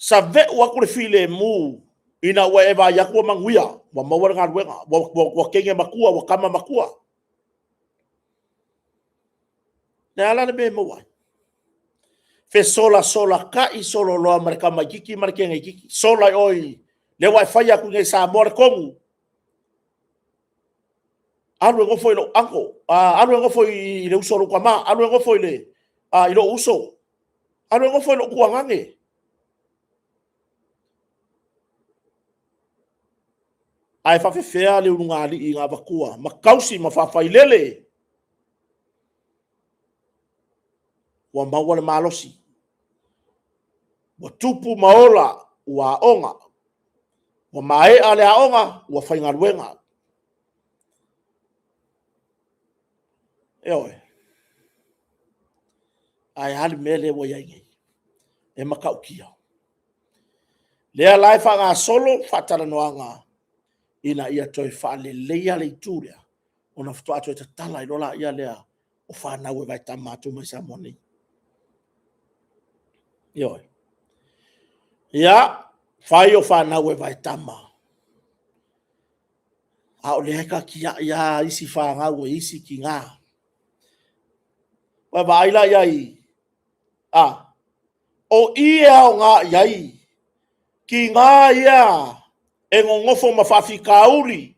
sa ve wa ku le file mu ina wa eva ya ku manguia wa mawar nga wenga wa kenge makua wa kama makua na ala le me mo wa fe sola ka i solo lo marka magiki marke ngiki sola oi le wa fa ya ku ngai sa mor kongu alu ngo foi lo anko alu ngo foi le uso lo kwama alu ngo foi le i lo uso alu ngo foi lo kuangange ai fa fe fea le unga ali i nga vakua ma kausi ma fa fai lele wa mawale malosi wa tupu maola wa onga wa mae ale a onga wa fai ngaruenga eoi ai hali mele wa yangi e makau kia lea lai fa nga solo fatala noanga ina ia toi fa le leia le turia ona fto ato te tala i lola ia lea o fa na we vai tamatu mai sa moni yo ya fai o fa na we vai tama a o le ka kia ya isi fa nga we isi ki nga wa vai la ia i o ia o nga iai ki nga ia e ngofo mafafi kauri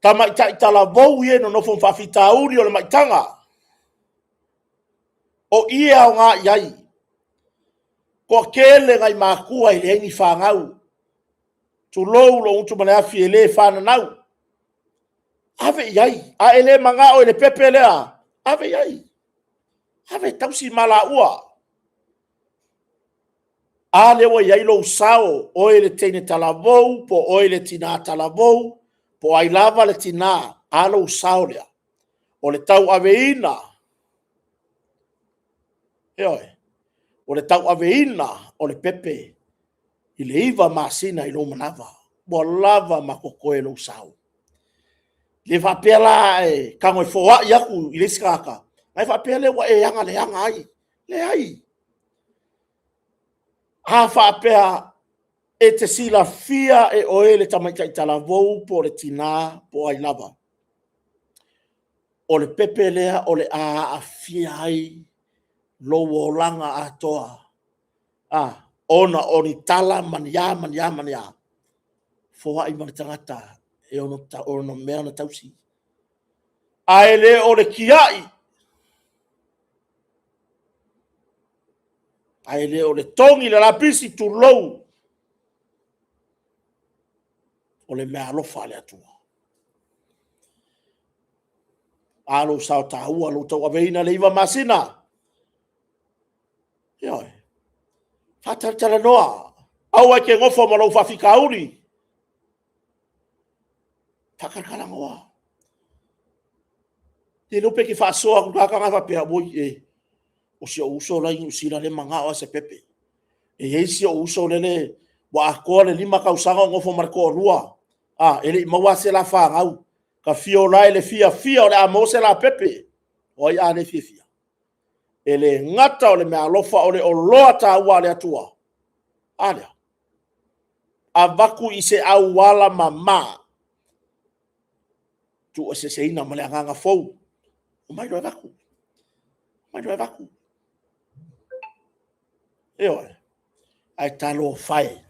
tama ita la vou ye no no fo fafi tauri o le maitanga o ia o nga iai ko kele ngai makua i le ngi fangau tu lou lo tu mana afi ele fana nau ave iai a ele manga o ele pepe le ave iai ave tausi mala ua a le wa iai lo sao o ele tene talavou po o ele tina talavou po ai lava le tina a lo sao le o le tau aveina eoi o le tau aveina o le pepe i le iva masina i lo manava bo lava makokoe lo sao le va pela e kango foa ia ku i le skaka ai va pele wa e anga le anga ai le ai ha fa pea e te sila fia e o ele tamaika i tala vou po le tina po ai lava o le pepe lea o le a fia ai lo langa atoa ona o ni tala mania foa i mana tangata e ono mea na tausi ai le o le kiai ai le o le tongi le lapisi tu lou o le mea alofa le atua. Alo sao taua lo tau aveina le iwa masina. Ioi. Whatatara noa. Au ai ke ngofo ma lau whawhika uri. Whakarkaranga wa. Te lupe ki whaasoa ku kaka ngā whapea moi e. O si o uso lai usira le manga o se pepe. E heisi o uso lele wa akoa le lima kausanga ngofo marko rua. Ele maua se la whangau. Ka fio lai le fia o le amo se la pepe. O i ane fia. Ele ngata o le mea alofa o le o loa ta ua le atua. Alea. A vaku i se au wala mama. Tu o se ina ma le anganga fou. O mai doe vaku. Mai doe vaku. Eo e. Ai talo fai.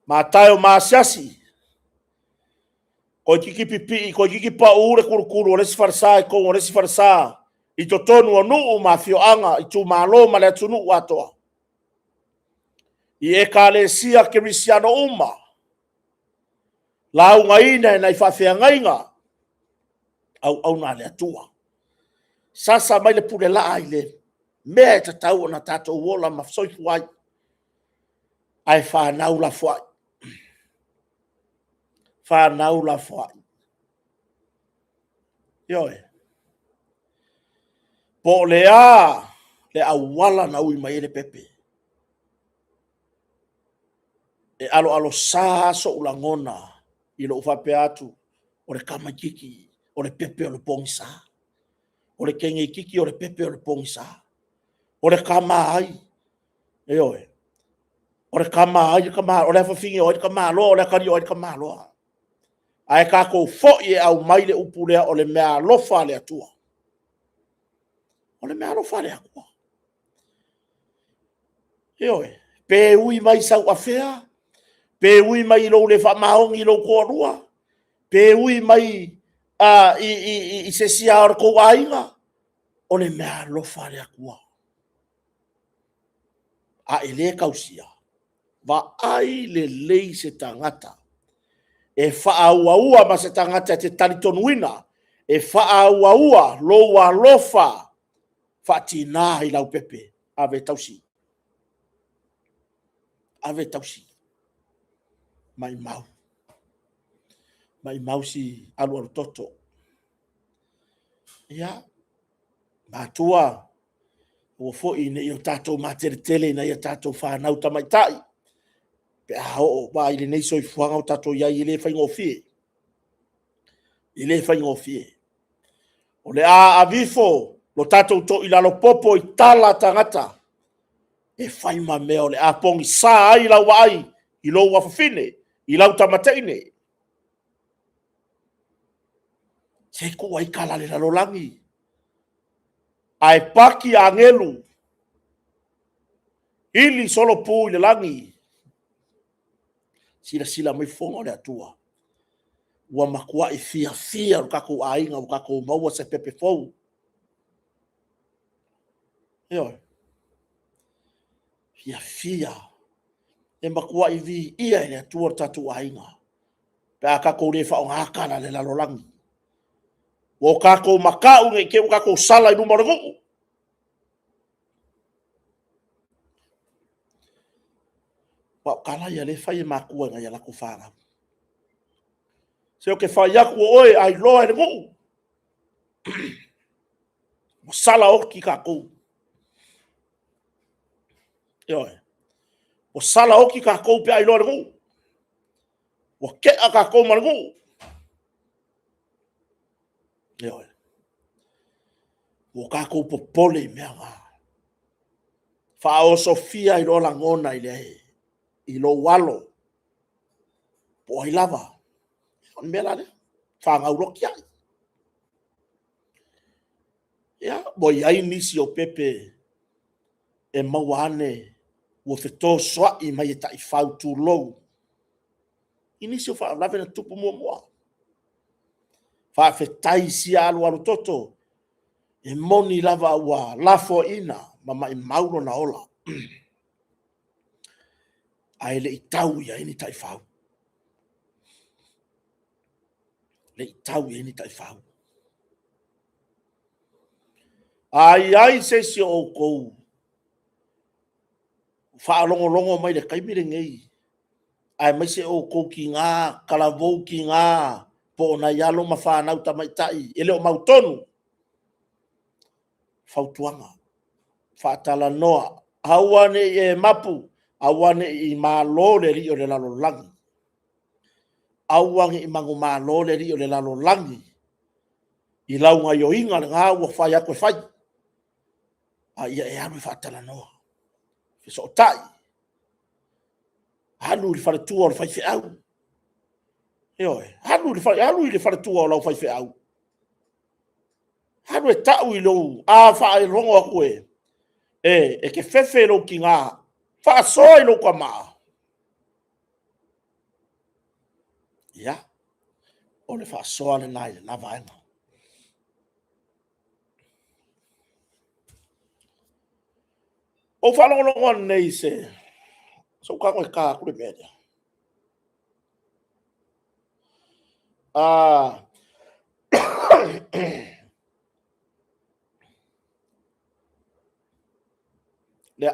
Ma tayo maasiasi. Ko kiki pipi, ko kiki pa ure kurukuru, o resi farsa, ko o resi farsa. I to tonu o nuu ma fio anga, i tu malo ma le tunu watoa. I e ka le sia kirisiano uma. Lau ngaina e nai whawhea ngainga. Au na le atua. Sasa mai le pule laa i le. Mea ta tau o na tato uola ma fsoifu ai. Ai whanau la fuai. Whanau la fuai. Ioe. Po le a. Le awala na ui mai le pepe. E alo sa so ulangona. I lo ufape atu. O le kamakiki. O le pepe o le pongisa. O le kenge kiki o le pepe o le pongisa. O le kama ai. Ioe. O le kama ai kama. O le fafingi o le kama loa. O le kari o le kama loa. Ai kako fo i au mai le upulea o le mea lofa le atua. O le mea lofa le akua. Ioe. Pe ui mai sau afea. Pe ui mai lo le whamaongi lo korua. Pe ui mai i se sia or ko ainga. O le mea lofa le akua. A ele kausia. Va ai le lei se tangata. E whaaua ma se tangata te talitonuina. E whaaua loa lofa. Whatina i lau pepe. Ave tausi. Ave tausi. Mai mau. Mai mau si alu toto. Ia. Matua. O fo i ne i o tatou materetele na i o tatou whanau tamaitai. Pe a o ba i le nei soi fuanga o tatou iai i le whaingofie. I le whaingofie. O le a avifo. Lo tatou to i lalo popo i tala tangata. E whai ma mea o le a pongi sa ai lau ai. I lo wafafine. I lau tamateine. Se kua i kala le lalo langi. Ai paki a ngelu. Ili solo pu i le langi. Sila mai fonga o le atua. Ua makua i fia kako ainga o kako maua se pepe fou. Eo. Fia. E makua i vi ia i le atua tatu ainga. Pe a kako le whao ngākana le lalo langi. O kako makau ngai ke o kako sala i numero ngu. Wa kala ia le whai makua ngai ala ko whanga. Se o ke whai aku oe ai loa e ngu. Mo sala o ki kako. Ioe. O sala o ki kako pe ai loa e ngu. O ke a kako ma ngu. Ioe. O kako popole mea ngā. Wha o Sofia i lo langona i le i lo walo. Po ai lava. On mea le. Wha ngau roki ai. Ia, mo iai nisi o pepe e mawane o te tō soa i mai e tai whau tū lou. I nisi o wha lawe na tupu mua. Wha whetai si alu toto. E moni lava ua lafo ina ma mai mauro na ola. Ai le i tau ia ini tai whau. le tau e ni tai fau. Ai se si o kou. Whaalongo mai le kaimire ngei. Ai mai se o kou ki ngā, kalavou ki ngā, po na yalo ma whanau tamaitai, ele o mautonu. Fautuanga. Whaatala noa. Hawane e mapu. Awane i malo le rio le lalo langi. Awangi i mangu malo le rio le lalo langi. I launga yo inga le ngā ua whai akwe whai. A ia e anu i whaatala noa. Fiso o tai. Hanu i whare tua o le whai whi au. Eoe, hanu i le whare tua o lau whai whi au. Hanu e tau i lou, a whae rongo a koe. E ke whewhe lo ki ngā. Wha soa i lo kwa maa. Ia. O le wha soa le nai le na vaenga. O whalongo nei se. So ka koe ka kure mea. Lea.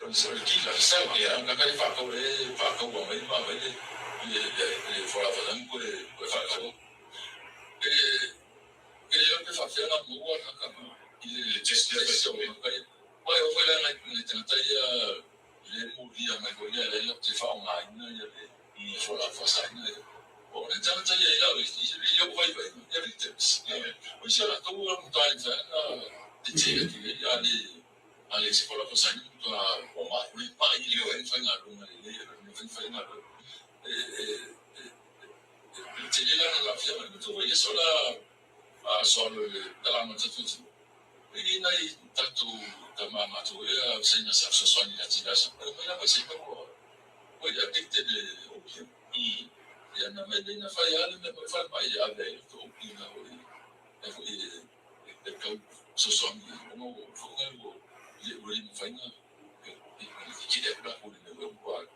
Sobre qui la sabe que anga kai fa ko wa mai ma mai le fora fa dan ko fa ko lo que fa na mo wa ka ma le test de so kai wa o fa la na tanta ya le mo dia mai ko ya le te fa ma ina ya le fora fa sa ina o le tanta ya ya yo vai vai ya le test o se la to wa mo ta ya na te ya le ale se kola cosa ni to o ma ni pa ni le en fa na lo na le ni fa na lo te le la fia ma to ye sola a solo de la monta tu e na i tanto da mama to e se na sa so ni la tira sa pero mira pues se ko ya que te de opción y ya na me na fa ya me fa pa ya de to y na o e ko so ni no fo algo le mo fa na que de la por de lo cual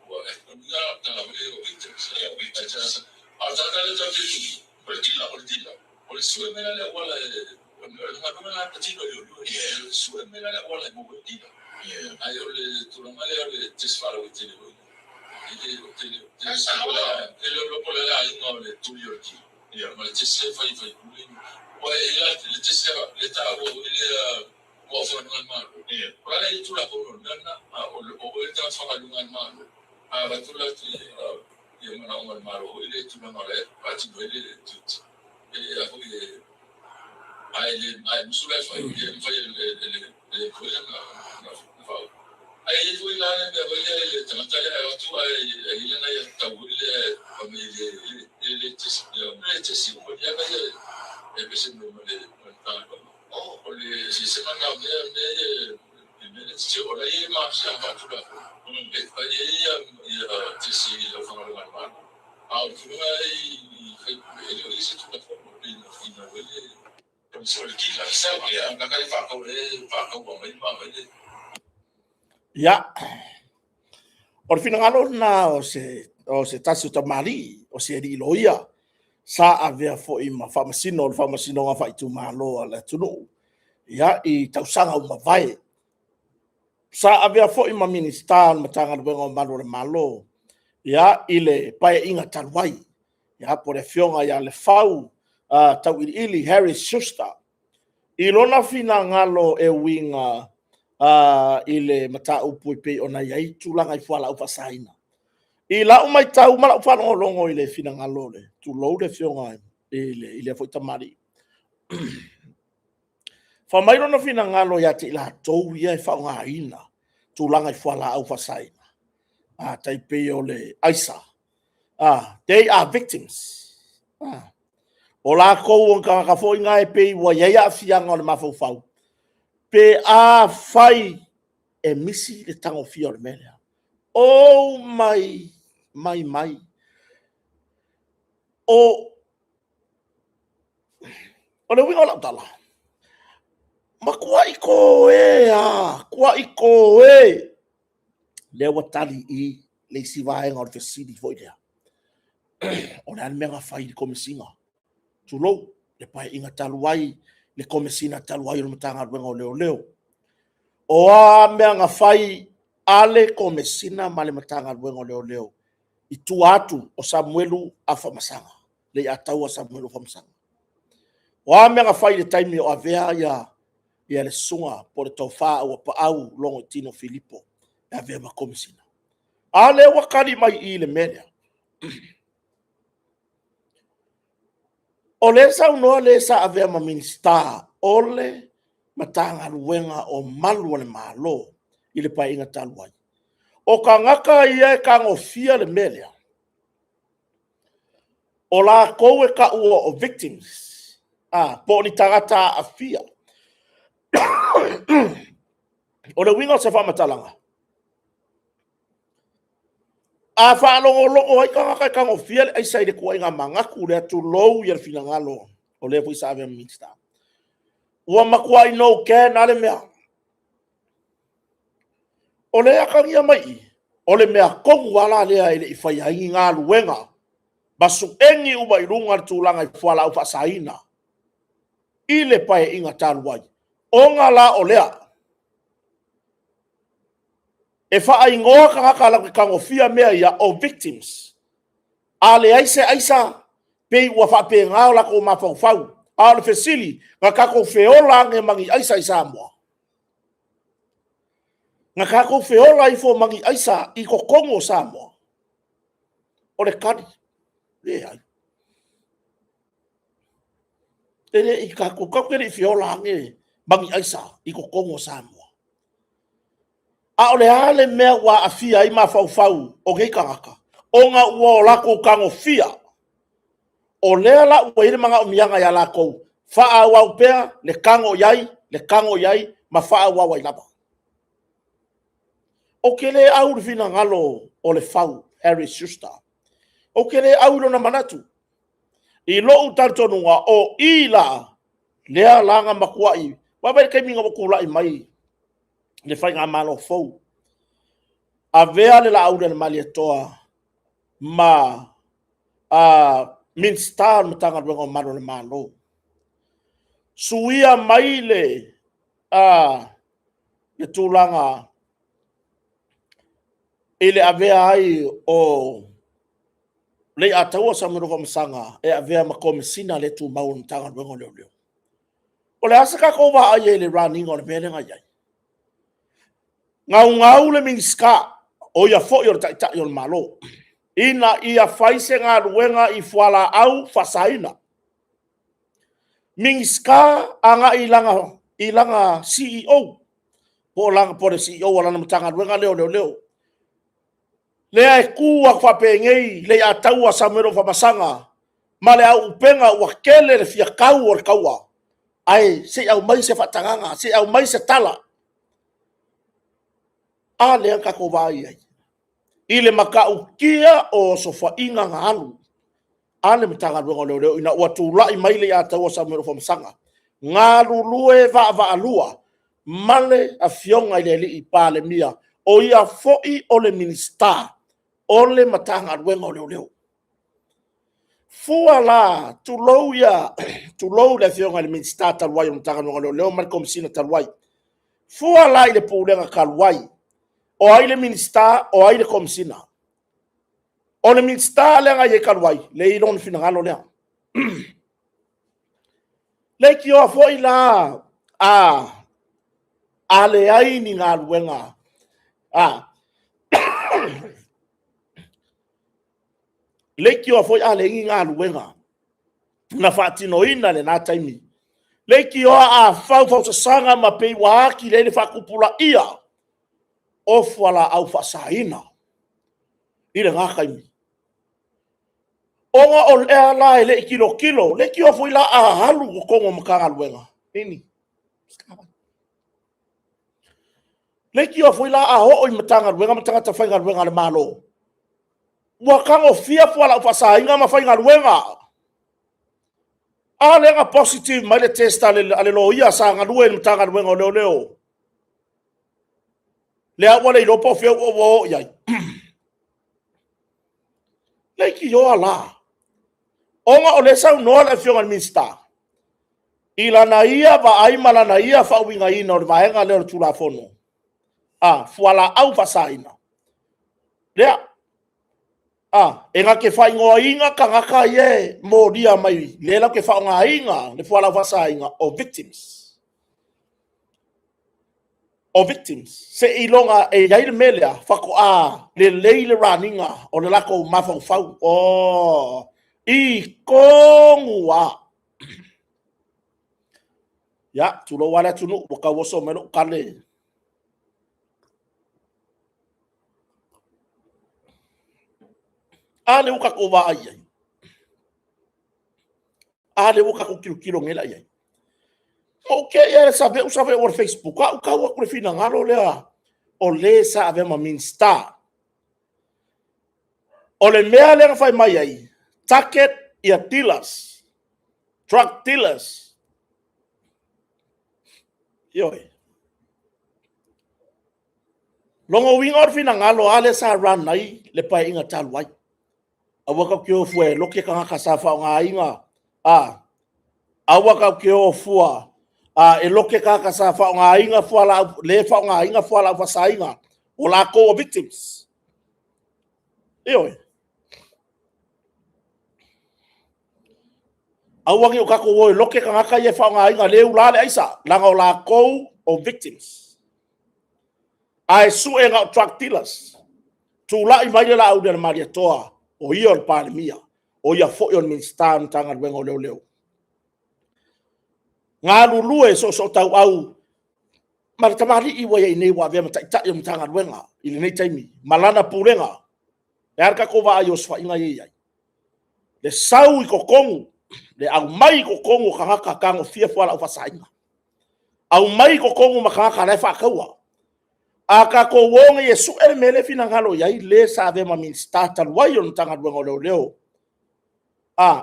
o ya ta la veo y te sea y te sea hasta que le toque por ti por eso me la wala no la petito yo su me la wala mo ti ayo le tu no male le te sfaro e te lo te lo por la no le tu yo ti ma te se fai o le te se le ta o le o fa no mal para tu la por na o le ta fa no mal ba tu la ti yo no no mal o le tu no male pa ti no le tu ai musula fa le problema ai foi lá né ele tanta ya tu ai ele na ya tawule família ele te se mo ya ba e be se no le ta o le si se manda me se ora e ma se fa tu la e fa ya te si lo fa lo mal ah tu ai ele disse tu la forma ina wele sobre qui la sabe que anga kai fa ko wa mai ma mai Ya. O fina ngalo na o se tasi o tamari, o se ri loia. Sa avea fo i ma whamasino nga wha i tu malo ala tunu. Ya, i tausanga o mawai. Sa avea fo i ma ministan ma tanga ruenga o malo le malo. Ya, i le pae inga tarwai. Ya, po le fionga ya le fau. Tau ili Harry Schuster. I lona fina ngalo e winga i le mata upu pe ona yai tulanga i fala upa saina. I la umai tau mala upa no longo i le fina ngalo le. Tu lou le fionga i le foi tamari. Fa mai lona fina ngalo ya te la tou ia i fa nga ina. Tulanga i fala upa saina. Tai pe o le aisa. They are victims. O la kou ka foi nga e pe wa ia fianga o le mafau. Pe a fai e misi le tango fia o le mele. Oh mai. O le winga o la tala. Makua iko kwa iko le watali I le sivaenga o te sidi foi dea. O le menga fai ko mesinga. Tulo le pai inga taluai le komesina taluai o matanga wenga o leo. O a menga fai ale komesina ma le matanga wenga o leo. I tuatu o Samuelu afamasanga. Le atau o Samuelu afamasanga. O a menga fai le taimi o avea ia le sunga po le taufa o paau longo tino Filipo. E avea ma komesina. Ale wakari mai I le mea. O le sa unoa le sa avea ma minista ole matanga luenga o malu o le malo I le pai inga taluai. O ka ngaka ia e ka ngofia le mea. O la koe ka ua o victims. Po ni tagata a fia. O le winga o se whamatalanga. A whaalongo ai ka ngaka e ka ngofia le aisa I le kua inga mangaku le atu lou I le finangalo. O le pui sa avea minista. Ua makua I no ke na le mea. O le akangia mai. O le mea kongu wala lea I le ifai haingi ngā luenga. Basu engi uba I runga tūlanga I fuala au whasaina. I le pae inga tāluai. O ngā la o lea. E wha ingoa ka ngaka la kango fia mea ia o victims. A le aisa. Pei ua wha pe ngāo la ko mawhau. A le fesili. Ngā kako whiola nge mangi aisa moa. Ngā kako whiola I fo mangi aisa I ko kongo Samoa. O le kani. Le ai. Tere I kako kakere I whiola nge mangi aisa I ko kongo Samoa. A o le ale mea wa a fia I mawhau o gei kangaka. O ngā ua o lako kango fia. O lea la ua ire manga o mianga ya lako. Faa wau pea le kango yai ma faa wau I lapa. O ke le au le fina ngalo o le fau, Harry Schuster. O ke le au na manatu. I lo utartonunga o I la lea langa makuai. Wabai kai minga wakula I mai. Le fai ngā malo fau. A vea le la au le mali atoa ma minsta matanga ruenga o malo le malo. Suia mai le tūlanga ele avea ai o le ataua Samuelu Famasanga e avea ma komesina le tu mau tanga ruenga leo. O le asa ka kowa ai le running o le melenga iai. Ngau le minska o ia fo i ta i malo. Ina ia faise ngā ruenga I fuala au fasaina. Minska anga ilanga CEO. Po langa po le CEO wala na matanga ruenga leo. Lea e kua whapengei le ataua Samuelu Famasanga. Ma le au upenga ua kele le fiakau o le kaua. Ai, se au mai se whatanganga, se au mai se tala. A lea kako vai ai. I le makau kia o sofa inga ngalu. A le matanga ruenga leo ina ua tūlai mai le ataua Samuelu Famasanga. Ngalu lue va alua. Male a fionga I le li I pāle mia. O ia foi o le minista. Ole matanga ruenga leo. Fua la tulou le fionga le minsta taluai o matanga ruenga leo mar komisina taluai. Fua la I le poulenga kaluai. O ai le minsta o ai le komisina. O le minsta le ngai e kaluai le I lon fina ngalo lea. Le ki o foi la a le ai ni ngā ruenga. Leki o foi ale ngā luenga. Na whaatino ina le nā taimi. Leki o a fau sa sanga ma pei waaki le whakupula ia. O fuala au whasaina. I le ngā kaimi. O ngā o lea la e le kilo. Leki o foi la a halu o kongo makanga luenga. Nini. Leki o foi la a ho I matanga luenga matanga ta whainga luenga le malo. Ua kango fia fuala upasainga ma whainga ruenga. Ale nga positive mai le test ale lo ia sa nga lue le tanga wenga leo leo. Le a wale lo po fe o ia. Le ki yo ala. Onga o le sau no le fionga minsta. Ila na ia va ai mala na ia fa winga ina o vaenga le tula fono. Fuala au fasaina. Lea. Enga ke fa ingoa inga kangaka ye mo dia mai. Lela ke fa nga inga le fuala fasaina o victims. O victims. Se ilonga e yaile melea fako le leile raninga o le lako mafau fau. I kongua. Ya, tulo wala tunu waka woso melo kale. Ale uka ko wa ai. Ale uka ko kilo ngela ai. Okay, ya sabe usave o Facebook. Uka wa ko fina ngalo lea. O le sa ave ma minsta. O le mea le fai mai ai. Target ia dealers. Drug dealers. Yoi. Longo winga or fina ngalo ale sa ran nai le pai inga talwai. Awaka kio fue loke kanga kasafa nga inga. Awaka kio fua. E loke kanga kasafa nga inga fuala le fa nga inga fuala fa sainga. O la ko victims. Yoi. Awaki o kako wo loke kanga ka ye fa nga inga le ulale aisa. Langa o la ko o victims. Ai su e nga truck dealers. Tula i mai la au de maria toa. O ia o palemia. O ia fo yon min stan tanga wengo leo leo. Ngā lulue so tau au. Mara tamari i wai nei wa vema ta yon tanga wenga. Ili nei taimi. Malana purenga. E arka ko wa ayos fa inga ye. Le sau i kokongu. Le au mai kokongu kangaka kango fia fuala au fasainga. Au mai kokongu makangaka lefa akaua. Aka ko wonga Yesu mele fina ngalo yai le sa ave ma min startal wayon tanga wengo leo leo.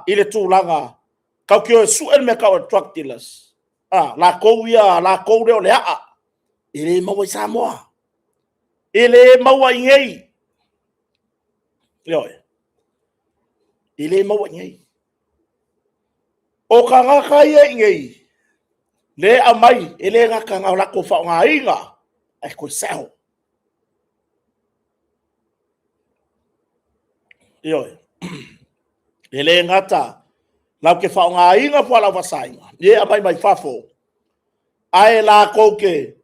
Ile tulanga kau kio Yesu me kau truck dealers. La ko ia la ko leo le ile mawa Samoa. Ile mawa ngei. Yo. Ile mawa ngei. O kanga kaya ngei. Le amai ile nga kanga la ko fa nga inga. Ai ko sao. Yo. Ele ngata. Lau ke whao ngā inga pua lau wasainga. Ye a mai whafo. Ae la kouke.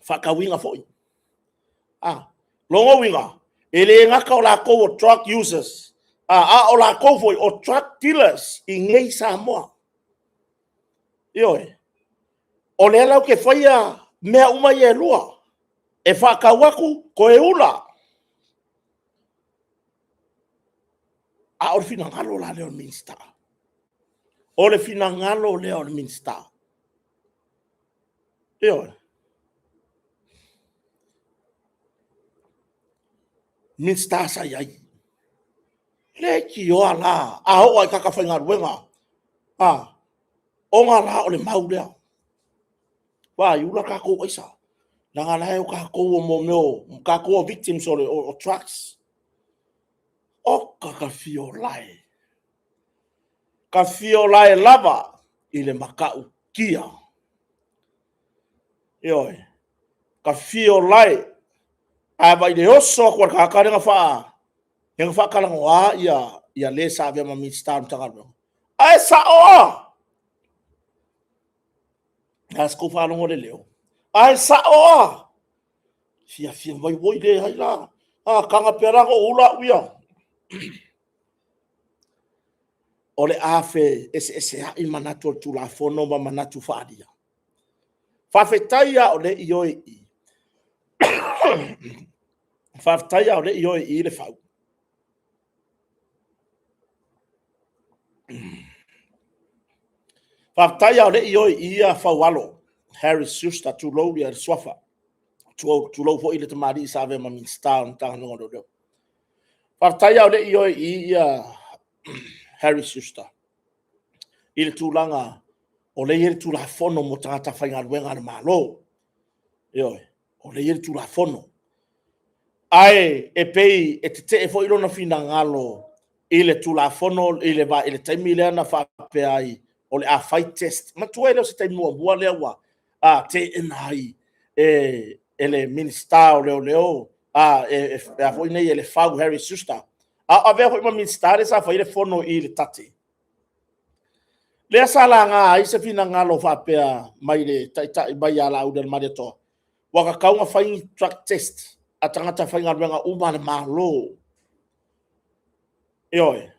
Whakawinga foi. Longo winga. Ele ngaka o la kou o truck users. O la kou foi o truck dealers. I ngei Samoa. Ioe. O le lau ke whaia mea umai e lua. E whakawaku ko e ula. O le fina ngalo la leo minsta. O le fina ngalo leo minsta. Io. Minsta sa yai. Le ki o ala. O ai kaka whainga ruenga. O ngā la o le mau lea. Wa iula kako oisa. Nanga lai o kako o mo meo. Kako o victims o trucks. O kaka fio lai. Ka fio lai lava i le makau kia. Ioi. Ka fio lai. Ai vai de oso kwa kaka renga faa. Renga faa kalanga wa ia le sa ave ma mistar mtanga. Ai sa oa. As ko fa longo le leo. Ai sa oa. Fia vai voi le hai la. Kanga perango ula uia. Ole afe ese i manatu tu la fono ma manatu fadia. Fafetaia ole ioi i. Fafetaia ole ioi i le fau. Fafetaia ole ioi i a faualo. Harris Schuster tu lo ia swafa. Tu lo fo ile te mari sa ave ma min star tanga no do. Fafetaia ole ioi i a Harris Schuster. i le tūlanga o le iri tūla fono mo tangata whainga ruenga na malo. Ioi, o le iri tūla fono. Ai, e pei, e te fo ilo na fina ngalo, i le tūla fono, i le taimi lea na whape ai, o le a fight test. Ma tua leo se taimi mua lea wa, te enai, e le minister o leo, e a fo inei e le whau Harry Suster. A vea fo ima minister e sa whai le fono i le tate. Lea sala ngā ai se fina ngalo whapea mai le tai mai ala au del mareto. Waka kaunga whaingi track test, a tangata whainga ruenga umane malo. Ioi.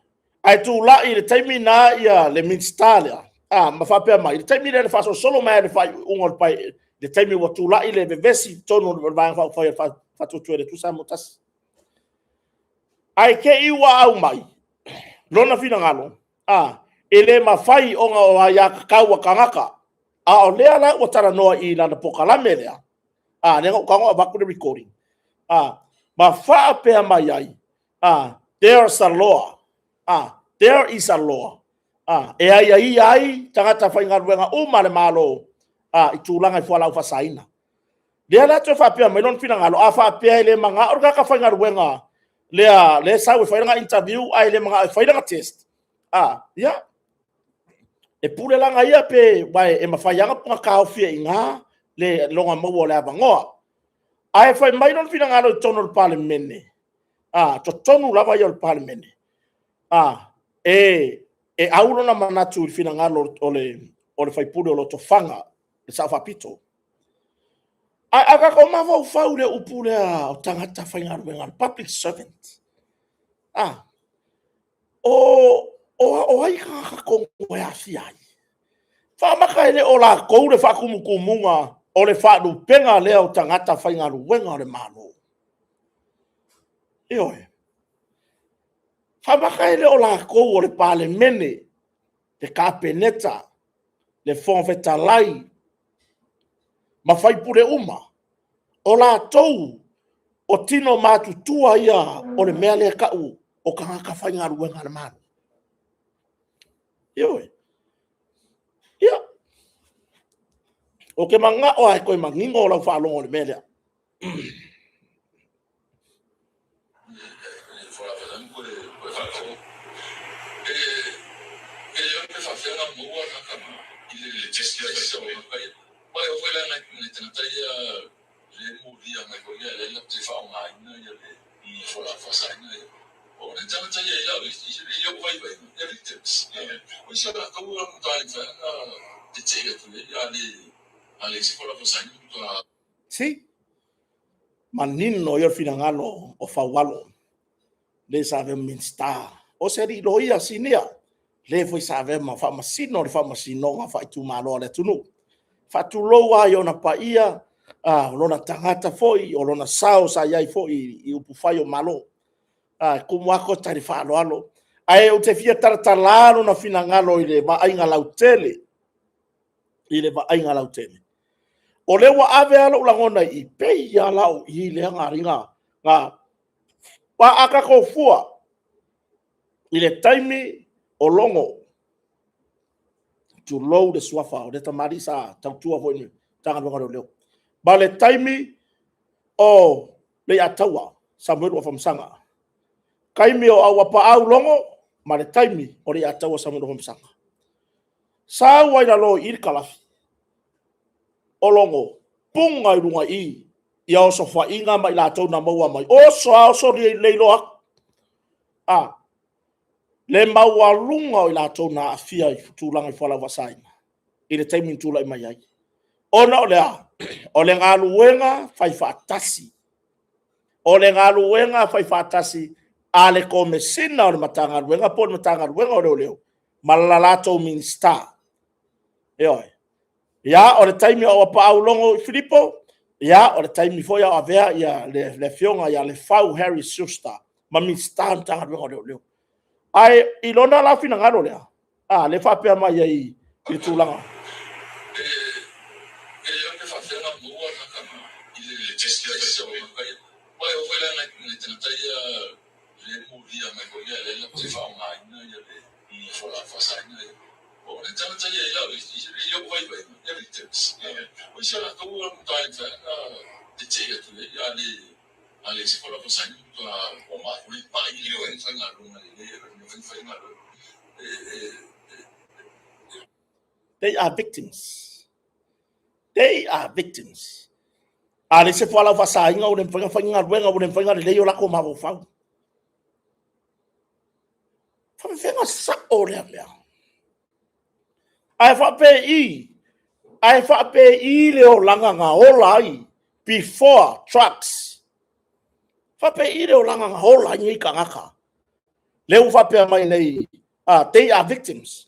Ai tu la i le taimi na ia le minister lea. Ma whapea mai. Le taimi le whaso solo mai le whai ungol pai. Le taimi wa tu la i le vevesi tono le vanga whai whatu tue le tusa motasi. Ai ke iwa au mai. Lona fina ngalo. Ele mawhai o ngā o ia kakau kangaka. O lea la o tara noa i lana pokalame lea. Nenga o kango a baku le recording. Ma wha pea mai ai. There is a law. There is a law. E ai, tangata whainga ruenga o male malo. I tūlanga i whalau whasaina. Lea la te wha pea mai non fina ngalo. A wha pea ele manga orga ka whainga ruenga. Lea sau e whainga interview ai le manga e whainga test. Yeah. E pule langa ia pe mai e mawhaianga punga kaofia i ngā le longa maua le abangoa. Ai whai mai non fina ngalo i tono le palemene. To tonu lava ia le palemene. E aulo na manatu i fina ngalo o le whai pule o lo to whanga le sa whapito. Ai aga ko mawau whau le upule o tangata whainga ruenga public servant. O ai ka kongo e asi ai. Whamaka ele o la kou le whakumukumunga o le whaadu penga lea o tangata whainga ruenga o le malo. Ioi. Whamaka ele o la kou o le pale mene, le kapeneta, le whonwheta lai, ma whaipure uma, o la tou o tino mātutua ia o le mea lea kau o kangaka whainga ruenga le malo. Ioi. Ia. O ke manga o ai koe mangingo o lau whaalongo le mea lea. Si, manino yo finangalo o fawalo le save minsta o seri loia sinia le foi save ma fa masino le fa masino nga fa tu malo le tunu fa tu lo wa yo na pa ia lona tangata foi o lona sao sa yai foi i upu faio malo como ako tari fa alo ai o te fia tartalano na finangalo ile ba ainga lautele ile ba ainga lautele o le wa ave ala ulangona i pei ya lau i le ngaringa nga wa aka ko fua i le taimi o longo to low the swafa o le tamari sa tautua ho ni tanga longa leo ba le taimi o le atawa Samuel wa famsanga kaimi o awa pa au longo ma le taimi o le atawa Samuel wa famsanga sa wa ila lo i kalafi olongo punga i runga i ia o sofa inga mai la tau na maua mai o so leilo le maua lunga o la tau na afia i tūlanga i whala wasaina i le taimi tūla i mai ai ona o lea o le ngā luenga fai whaatasi o le ngā luenga fai whaatasi a le komesina o le matanga luenga po le matanga luenga o leo malalato minsta eoi ya o le taimi o pa au longo Filipo ya o le taimi foi a vea ya le fionga ya le fau Harry Suster ma mi sta tanga leo ai ilona la fina ngalo lea le fa pe mai ai i tulanga o le tangata ia ia ia vai vai ia victims o se la tu o tai fa te te ia tu ia ale se fola posa ni tu o ma o pa i le en fanga lo na le no fanga lo They are victims. They are victims. Ale se fola fa sa inga o le fanga ruenga o le fanga le yo la ko ma vo fa. Fa fanga sa o le mea. Ai fa pe I le o langa nga ola I before trucks. Fa pe I le o langa nga ola ni ka ngaka. Le u fa pe mai nei. They are victims.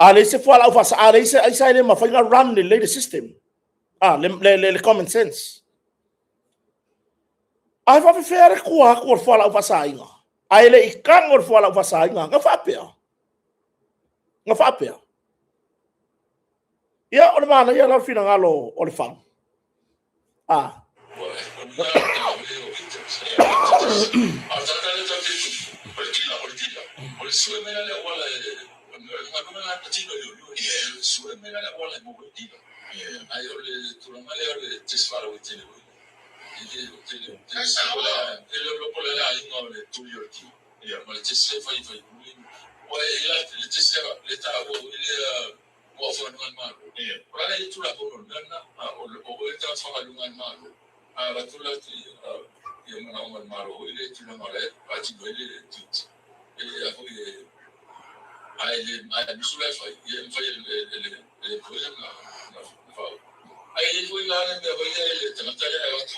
Ale se fola o fa sa ale se ai sa le ma fanga run the system. Le common sense. Ai fa fere kua ko fola o fa sa inga. Ai le ikang o fola o fa sa inga nga fa pe. Nga fa pe. Ia o le mana ia la fina ngalo o le fang. Wafanungan malu. Rana itu lah pun karena orang itu fakalungan malu. Betul tu yang menangan malu. Ini itu nama lain. Pasti boleh tu. Aku ini ada misalnya saya yang saya le program lah. Ini tu yang ada yang boleh tengah-tengah waktu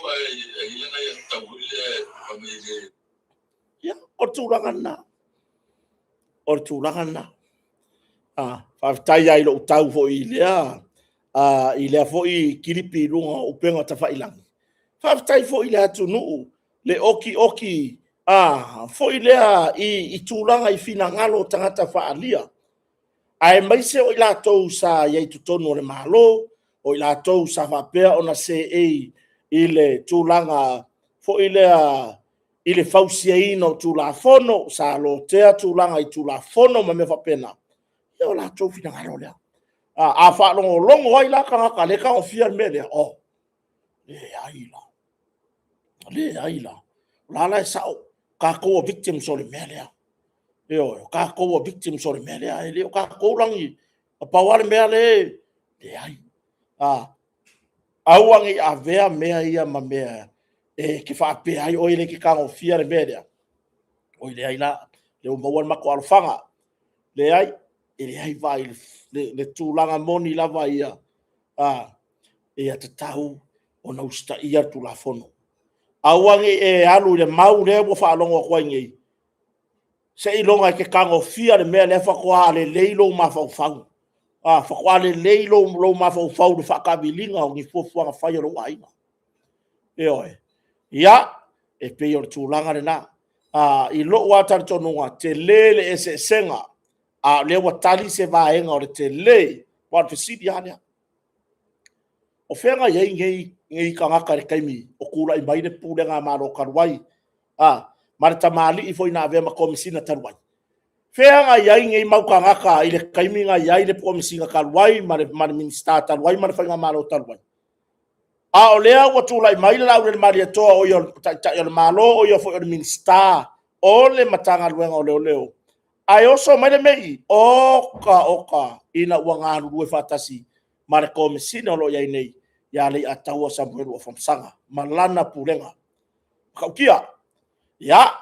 yang ada tahu le pemilik. Ya, ortulangan na. Whawhitai ai lo tau fo I lea. I lea fo I kiripi runga upenga ta whailangi. Whawhitai fo I lea tu nuu. Le oki. Fo I lea I tūranga I whina ngalo tangata whaalia. Ai maise o I lātou sa iei tutonu o le malo. O I lātou sa whapea o na se I le tūranga fo I lea I le fausia ino tūlafono sa lo tea tūranga I tūlafono ma me whapena. O la tau fina ngaro lea. A wha longo ai la ka le ka o fia me lea. Le aila. La la sao. Ka koa victim so le me lea. Ka koa victim so le me lea. Leo ka koa rangi. A pawale mea le. Le ai. Auangi a vea mea ia ma mea. Ke wha pe ai oile ke ka o fia le me lea. Oile ai la. Leo mauan mako alfanga. Le ai. Ele ai vai le tūlanga moni lava ia. E te tahu o na usta ia tūlafono. Auangi alu le mau le mo whaalongo koe ngei. Se I longa ke kango fia le mea le whakoa le leilo ma whau. Whakoa le leilo lo ma whau le whakabilinga o ngi fuafuanga whai aro aina. Oe. Ia, pei o le tūlanga le na. I lo watar tonunga te lele se senga. Le wa tali se vaenga o le te le wa te sidi hania o fenga ye ngei ka ngaka le kaimi o kula I mai le pulenga malo karwai mare tamali I foi na ave ma komisina tarwai fenga ye ngei mau ka ngaka I le kaimi nga ye le komisina karwai mare minister tarwai mare fenga malo tarwai o lea wa tula I mai la le mari to o yo malo o yo foi o minister o le matanga luenga o leo ai oso mai mei oka ina wanga rue fatasi mare komisina lo yai nei ya le ataua Samuel o famsanga malana pulenga kaukia ya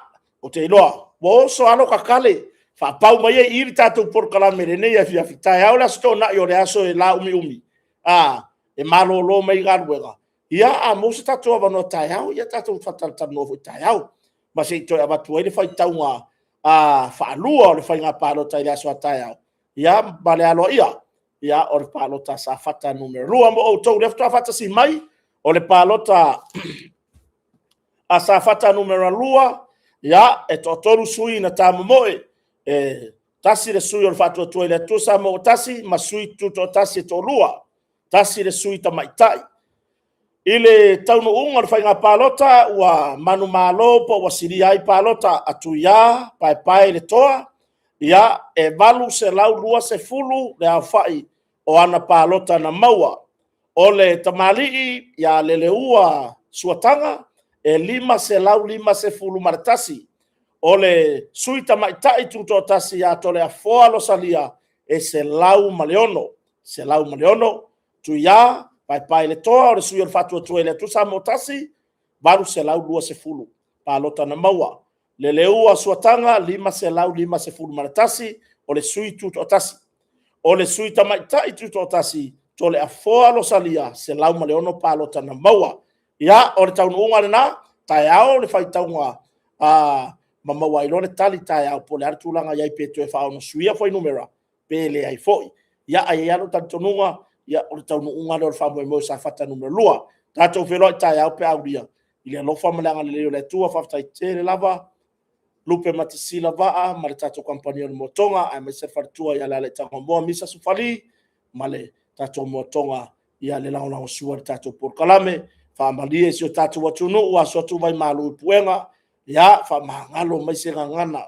o te loa wo so ano kakale fa pau mai I tatu por kala mere nei ya fitai au la sto na yo le aso la umi e malo lo mai garwega ya mo se tatu ava no tai au ya tatu fatal tan no tai au ma se to ava tu ele fai taunga whaalua o le whainga pālota I le aso atai au. Ia, bale alo ia. Ia, o le pālota sa whata numero. Rua mo o tau lefta whata si mai. O le pālota sa whata numero lua. Ia, e to toru sui na tāma moe. Tasi le sui o le whatua tua le tusa mo o tasi. Ma sui tuto tasi to lua. Tasi le sui ta maitai. Ile taunu unga le whainga pālota ua manu malo po wa siri ai pālota atu ia pai le toa ia e valu se lau lua se fulu le awhai o ana pālota na maua. O le tamali'i ia leleua suatanga e lima se lau lima se fulu maratasi. O le sui tamaitai tuto tasi ia tole a foa lo salia e se lau maleono. Se lau maleono tu ia pai le toa o le sui o le fatua tue le tusa mo tasi valu se lau lua se fulu pālota na maua. Le leua suatanga lima se lau lima se fulu maratasi o le sui tuto tasi. O le sui tamaitai tuto tasi tole a foa lo salia se lau maleono pālota na maua. Ia o le taununga lena tai ao le faitaunga ma maua ilo le tali tai au po le artulanga iai pe tue whao no suia foi numera pe le ai foi. Ia ai alo tantonunga ia o le taununga le o le whamoe mo sa fata numera lua. Tatou wheloi tai au pe auria. Ile alofa malanga le leo le tua whaftai te le lava. Lupe matisila vaa ma le tatou kampania le motonga ai mai se whatua ia le tango moa misa sufali ma le tatou motonga ia le lao sua le tatou porkalame. Whaamalie si o tatou atunu ua sotu vai malu puenga. Ia whamangalo mai se ngangana.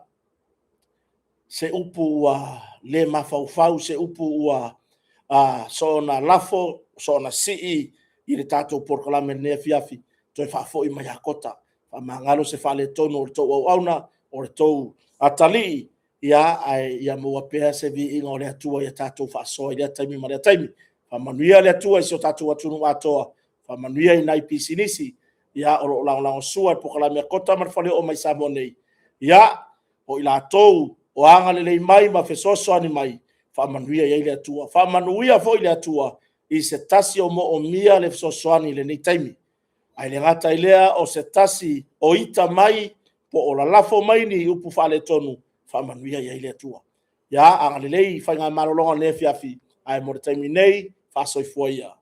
Se upu ua le mafaufau, se upu ua so na lafo, so na sii i le tatou porkalame nea fiafi. Toi whafo i mai hakota. Whamangalo se whale tonu o le tau au auna, o le tau atali. Ia mua pēa se vi inga o le atua i tatou whaasoa i lea taimi ma lea taimi. Whamanuia le atua i se o tatou atunu atoa. Whamanuia i nai pisinisi. Ia o lo lao sua porkalame a kota ma whale o mai samo nei. Ia o ila tou o anga le mai ma fesoso ani mai. Whamanuia i le atua. Whamanuia fo i le atua i se tasi o mo o mia le fesoso ani le nei taimi. Ai le ngata i lea o se tasi o ita mai po o la lafo mai ni upu whale tonu. Whamanuia i le atua. Ia anga le lei whainga marolonga le fiafi. Ai mo le taimi nei, whasoi fua ia.